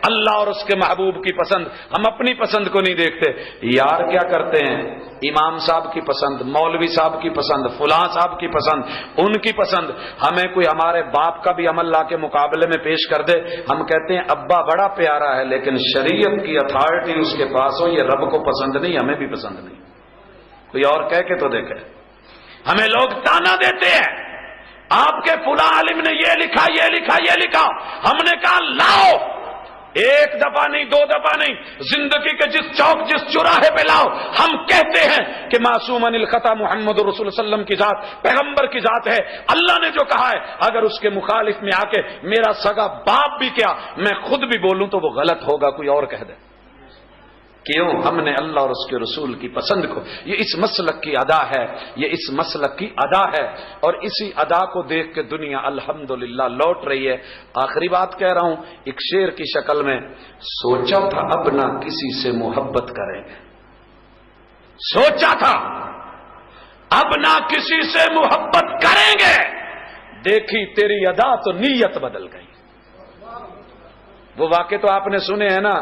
اللہ اور اس کے محبوب کی پسند, ہم اپنی پسند کو نہیں دیکھتے. یار کیا کرتے ہیں, امام صاحب کی پسند, مولوی صاحب کی پسند, فلاں صاحب کی پسند, ان کی پسند. ہمیں کوئی ہمارے باپ کا بھی عمل لا کے مقابلے میں پیش کر دے, ہم کہتے ہیں ابا بڑا پیارا ہے, لیکن شریعت کی اتھارٹی اس کے پاس ہو, یہ رب کو پسند نہیں, ہمیں بھی پسند نہیں. کوئی اور کہہ کے تو دیکھے. ہمیں لوگ تانا دیتے ہیں, آپ کے فلاں عالم نے یہ لکھا, یہ لکھا, یہ لکھا. ہم نے کہا لاؤ, ایک دفعہ نہیں, 2 دفعہ نہیں, زندگی کے جس چوک جس چوراہے پہ لاؤ. ہم کہتے ہیں کہ معصوم عن الخطا محمد رسول اللہ صلی اللہ علیہ وسلم کی ذات, پیغمبر کی ذات ہے. اللہ نے جو کہا ہے, اگر اس کے مخالف میں آ کے میرا سگا باپ بھی کیا, میں خود بھی بولوں تو وہ غلط ہوگا, کوئی اور کہہ دے. کیوں؟ ہم نے اللہ اور اس کے رسول کی پسند کو, یہ اس مسلک کی ادا ہے, یہ اس مسلک کی ادا ہے, اور اسی ادا کو دیکھ کے دنیا الحمدللہ لوٹ رہی ہے. آخری بات کہہ رہا ہوں ایک شعر کی شکل میں. سوچا تھا اب نہ کسی سے محبت کریں گے, سوچا تھا اب نہ کسی سے محبت کریں گے, دیکھی تیری ادا تو نیت بدل گئی. وہ واقعے تو آپ نے سنے ہیں نا,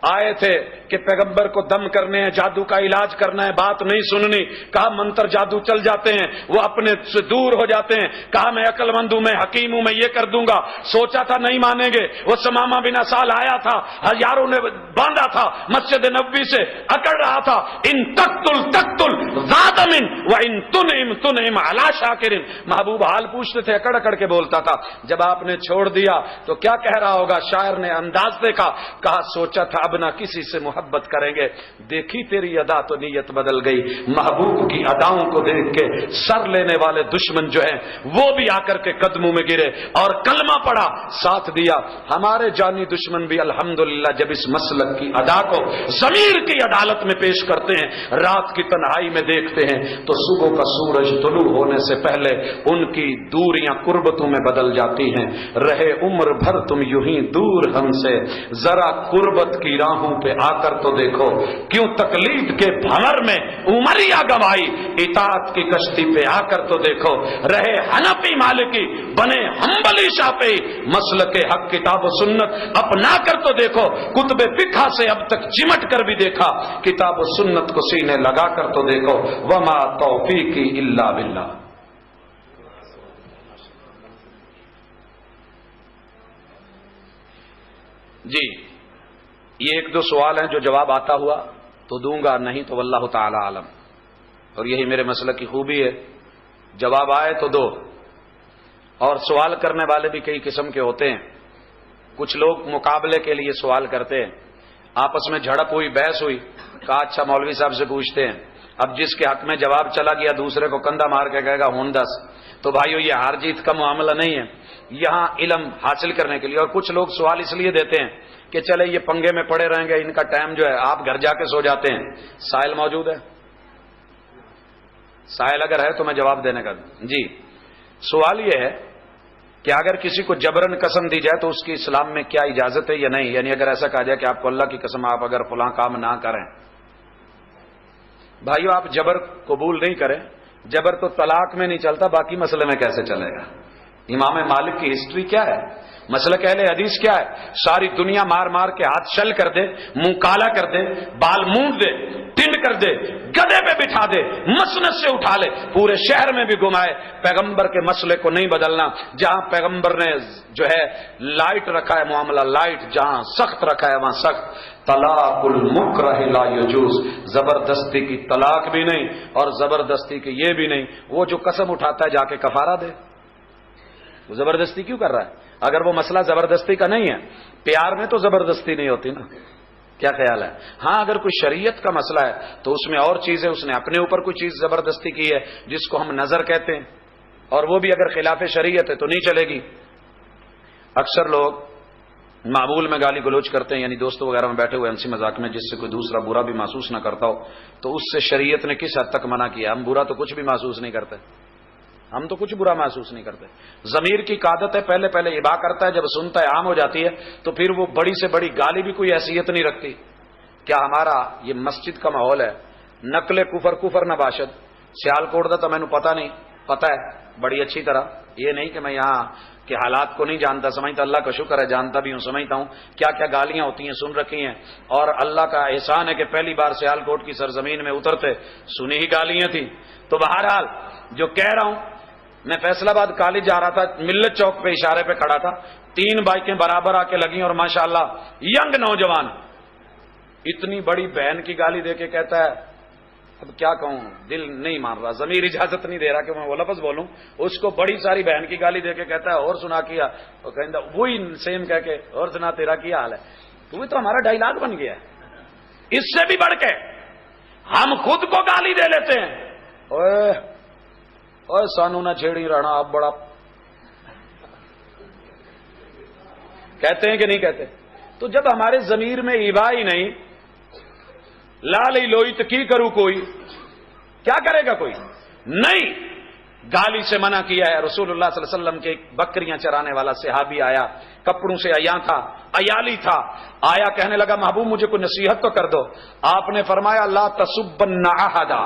آئے تھے کہ پیغمبر کو دم کرنے ہیں, جادو کا علاج کرنا ہے, بات نہیں سننی. کہا منتر جادو چل جاتے ہیں, وہ اپنے سے دور ہو جاتے ہیں. کہا میں عقل مند ہوں, میں حکیم ہوں, میں یہ کر دوں گا. سوچا تھا نہیں مانیں گے. وہ سمامہ بن اسال آیا تھا, ہزاروں نے باندھا تھا, مسجد نبوی سے اکڑ رہا تھا. ان تقتل ذات من وان تنعم علی شاکر. محبوب حال پوچھتے تھے, اکڑ اکڑ کے بولتا تھا. جب آپ نے چھوڑ دیا تو کیا کہہ رہا ہوگا؟ شاعر نے انداز دیکھا, کہا سوچا تھا اب نہ کسی سے محبت کریں گے, دیکھی تیری ادا تو نیت بدل گئی. محبوب کی اداؤں کو دیکھ کے سر لینے والے دشمن جو ہیں وہ بھی آ کر کے قدموں میں گرے اور کلمہ پڑا, ساتھ دیا. ہمارے جانی دشمن بھی الحمدللہ جب اس مسلک کی ادا کو ضمیر کی عدالت میں پیش کرتے ہیں, رات کی تنہائی میں دیکھتے ہیں, تو صبح کا سورج طلوع ہونے سے پہلے ان کی دوریاں قربتوں میں بدل جاتی ہیں. رہے عمر بھر تم یوں ہی دور ہم سے, ذرا قربت کی راہوں پہ آ کر تو دیکھو, کیوں تقلید کے بھنور میں عمریہ گوائی, اطاعت کی کشتی پہ آ کر تو دیکھو. رہے حنفی مالکی بنے حنبلی شافعی, مسلک حق کتاب و سنت اپنا کر تو دیکھو. کتب فقہ سے اب تک چمٹ کر بھی دیکھا, کتاب و سنت کو سینے لگا کر تو دیکھو. وما توفیقی الا باللہ. جی یہ 1-2 سوال ہیں جو جواب آتا ہوا تو دوں گا, نہیں تو واللہ تعالی عالم. اور یہی میرے مسلک کی خوبی ہے, جواب آئے تو دو. اور سوال کرنے والے بھی کئی قسم کے ہوتے ہیں. کچھ لوگ مقابلے کے لیے سوال کرتے ہیں, آپس میں جھڑپ ہوئی, بحث ہوئی, کہا اچھا مولوی صاحب سے پوچھتے ہیں. اب جس کے حق میں جواب چلا گیا دوسرے کو کندھا مار کے کہے گا ہون دس. تو بھائیو یہ ہار جیت کا معاملہ نہیں ہے, یہاں علم حاصل کرنے کے لیے. اور کچھ لوگ سوال اس لیے دیتے ہیں کہ چلے یہ پنگے میں پڑے رہیں گے, ان کا ٹائم جو ہے آپ گھر جا کے سو جاتے ہیں. سائل موجود ہے؟ سائل اگر ہے تو میں جواب دینے کا. جی سوال یہ ہے کہ اگر کسی کو جبرن قسم دی جائے تو اس کی اسلام میں کیا اجازت ہے یا نہیں؟ یعنی اگر ایسا کہا جائے کہ آپ کو اللہ کی قسم آپ اگر فلاں کام نہ کریں. بھائیو آپ جبر قبول نہیں کریں, جبر تو طلاق میں نہیں چلتا, باقی مسئلے میں کیسے چلے گا؟ امام مالک کی ہسٹری کیا ہے, مسلک اہل حدیث کیا ہے؟ ساری دنیا مار مار کے ہاتھ شل کر دے, منہ کالا کر دے, بال مونڈ دے, ٹنڈ کر دے, گدے پہ بٹھا دے, مسند سے اٹھا لے, پورے شہر میں بھی گھمائے, پیغمبر کے مسئلے کو نہیں بدلنا. جہاں پیغمبر نے جو ہے لائٹ رکھا ہے معاملہ لائٹ, جہاں سخت رکھا ہے وہاں سخت. طلاق المکرہ لا یجوز، زبردستی کی طلاق بھی نہیں اور زبردستی کی یہ بھی نہیں۔ وہ جو قسم اٹھاتا ہے جا کے کفارہ دے، وہ زبردستی کیوں کر رہا ہے؟ اگر وہ مسئلہ زبردستی کا نہیں ہے، پیار میں تو زبردستی نہیں ہوتی نا، کیا خیال ہے؟ ہاں اگر کوئی شریعت کا مسئلہ ہے تو اس میں اور چیز ہے، اس نے اپنے اوپر کوئی چیز زبردستی کی ہے جس کو ہم نظر کہتے ہیں، اور وہ بھی اگر خلاف شریعت ہے تو نہیں چلے گی۔ اکثر لوگ معمول میں گالی گلوچ کرتے ہیں، یعنی دوستوں وغیرہ میں بیٹھے ہوئے ہنسی مذاق میں، جس سے کوئی دوسرا برا بھی محسوس نہ کرتا ہو، تو اس سے شریعت نے کس حد تک منع کیا؟ ہم برا تو کچھ بھی محسوس نہیں کرتے، ہم تو کچھ برا محسوس نہیں کرتے۔ ضمیر کی عادت ہے، پہلے پہلے ابا کرتا ہے، جب سنتا ہے عام ہو جاتی ہے تو پھر وہ بڑی سے بڑی گالی بھی کوئی حیثیت نہیں رکھتی۔ کیا ہمارا یہ مسجد کا ماحول ہے نقل کفر نہ باشد؟ سیال کوٹ دا تو میں نے پتا ہے بڑی اچھی طرح، یہ نہیں کہ میں یہاں کے حالات کو نہیں جانتا سمجھتا، اللہ کا شکر ہے جانتا بھی ہوں، سمجھتا ہوں کیا کیا گالیاں ہوتی ہیں، سن رکھی ہیں، اور اللہ کا احسان ہے کہ پہلی بار سیال کوٹ کی سرزمین میں اترتے سنی ہی گالیاں تھیں۔ تو بہرحال جو کہہ رہا ہوں، میں فیصل آباد کالج جا رہا تھا، ملت چوک پہ اشارے پہ کھڑا تھا، 3 بائکیں برابر آ کے لگیں اور ماشاءاللہ ینگ نوجوان اتنی بڑی بہن کی گالی دے کے کہتا ہے، اب کیا کہوں، دل نہیں مان رہا، ضمیر اجازت نہیں دے رہا کہ میں وہ لفظ بولوں، اس کو بڑی ساری بہن کی گالی دے کے کہتا ہے اور سنا کیا، وہ کہتا وہی سیم کہہ کے اور سنا تیرا کیا حال ہے۔ تو وہ تو ہمارا ڈائلاگ بن گیا ہے۔ اس سے بھی بڑھ کے ہم خود کو گالی دے لیتے ہیں، اوے سانو نہ چھیڑی رانا، آپ بڑا کہتے ہیں کہ نہیں کہتے؟ تو جب ہمارے ضمیر میں ایبا ہی نہیں، لال لوئی تو کی کروں، کوئی کیا کرے گا؟ کوئی نہیں۔ گالی سے منع کیا ہے۔ رسول اللہ صلی اللہ علیہ وسلم کے بکریاں چرانے والا صحابی آیا، کپڑوں سے عیاں تھا، عیالی تھا، آیا کہنے لگا محبوب مجھے کوئی نصیحت تو کر دو۔ آپ نے فرمایا لا تسبن احدا،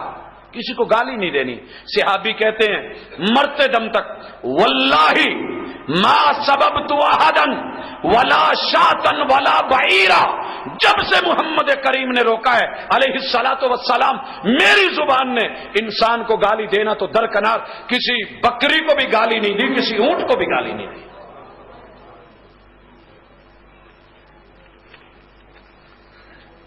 کسی کو گالی نہیں دینی۔ صحابی کہتے ہیں مرتے دم تک واللہ ما سببت احدا ولا شاطا ولا بعیرا، جب سے محمد کریم نے روکا ہے علیہ الصلاۃ والسلام، میری زبان نے انسان کو گالی دینا تو درکنار، کسی بکری کو بھی گالی نہیں دی، کسی اونٹ کو بھی گالی نہیں دی۔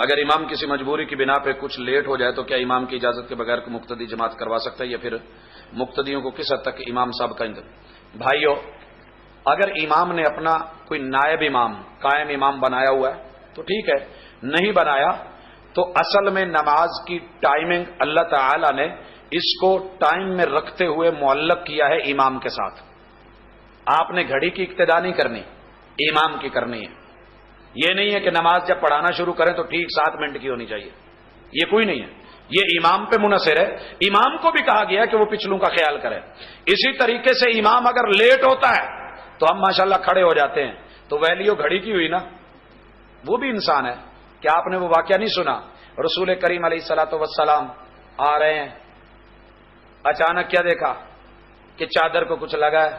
اگر امام کسی مجبوری کی بنا پہ کچھ لیٹ ہو جائے تو کیا امام کی اجازت کے بغیر مقتدی جماعت کروا سکتا ہے، یا پھر مقتدیوں کو کس حد تک امام صاحب کا بھائیو، اگر امام نے اپنا کوئی نائب امام قائم امام بنایا ہوا ہے تو ٹھیک ہے، نہیں بنایا تو اصل میں نماز کی ٹائمنگ اللہ تعالی نے اس کو ٹائم میں رکھتے ہوئے معلق کیا ہے امام کے ساتھ۔ آپ نے گھڑی کی اقتدا نہیں کرنی، امام کی کرنی ہے۔ یہ نہیں ہے کہ نماز جب پڑھانا شروع کریں تو ٹھیک 7 منٹ کی ہونی چاہیے، یہ کوئی نہیں ہے، یہ امام پہ منحصر ہے۔ امام کو بھی کہا گیا کہ وہ پچھلوں کا خیال کرے۔ اسی طریقے سے امام اگر لیٹ ہوتا ہے تو ہم ماشاءاللہ کھڑے ہو جاتے ہیں، تو ویلیو گھڑی کی ہوئی نا، وہ بھی انسان ہے۔ کیا آپ نے وہ واقعہ نہیں سنا؟ رسول کریم علیہ الصلوۃ والسلام آ رہے ہیں، اچانک کیا دیکھا کہ چادر کو کچھ لگا ہے،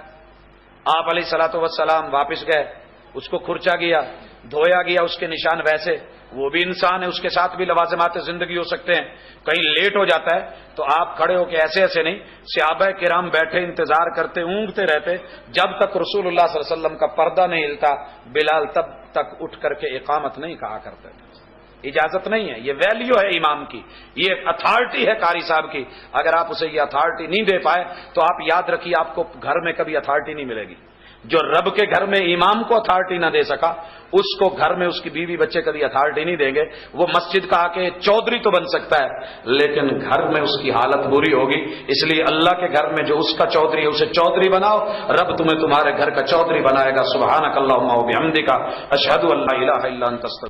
آپ علیہ الصلوۃ والسلام واپس گئے، اس کو کھرچا گیا، دھویا گیا، اس کے نشان ویسے، وہ بھی انسان ہے، اس کے ساتھ بھی لوازمات زندگی ہو سکتے ہیں۔ کہیں لیٹ ہو جاتا ہے تو آپ کھڑے ہو کے ایسے نہیں، صحابہ کرام بیٹھے انتظار کرتے، اونگتے رہتے جب تک رسول اللہ صلی اللہ علیہ وسلم کا پردہ نہیں ہلتا۔ بلال تب تک اٹھ کر کے اقامت نہیں کہا کرتے تھے، اجازت نہیں ہے۔ یہ ویلیو ہے امام کی، یہ اتھارٹی ہے قاری صاحب کی۔ اگر آپ اسے یہ اتھارٹی نہیں دے پائے تو آپ یاد رکھیے آپ کو گھر میں کبھی اتھارٹی نہیں ملے گی۔ جو رب کے گھر میں امام کو اتھارٹی نہ دے سکا، اس کو گھر میں اس کی بیوی بچے کبھی اتھارٹی نہیں دیں گے۔ وہ مسجد کا آ کے چودھری تو بن سکتا ہے لیکن گھر میں اس کی حالت بری ہوگی۔ اس لیے اللہ کے گھر میں جو اس کا چودھری ہے اسے چودھری بناؤ، رب تمہیں تمہارے گھر کا چودھری بنائے گا۔ سبحانک اللہم و بحمدک، اشہد ان لا الہ الا انت۔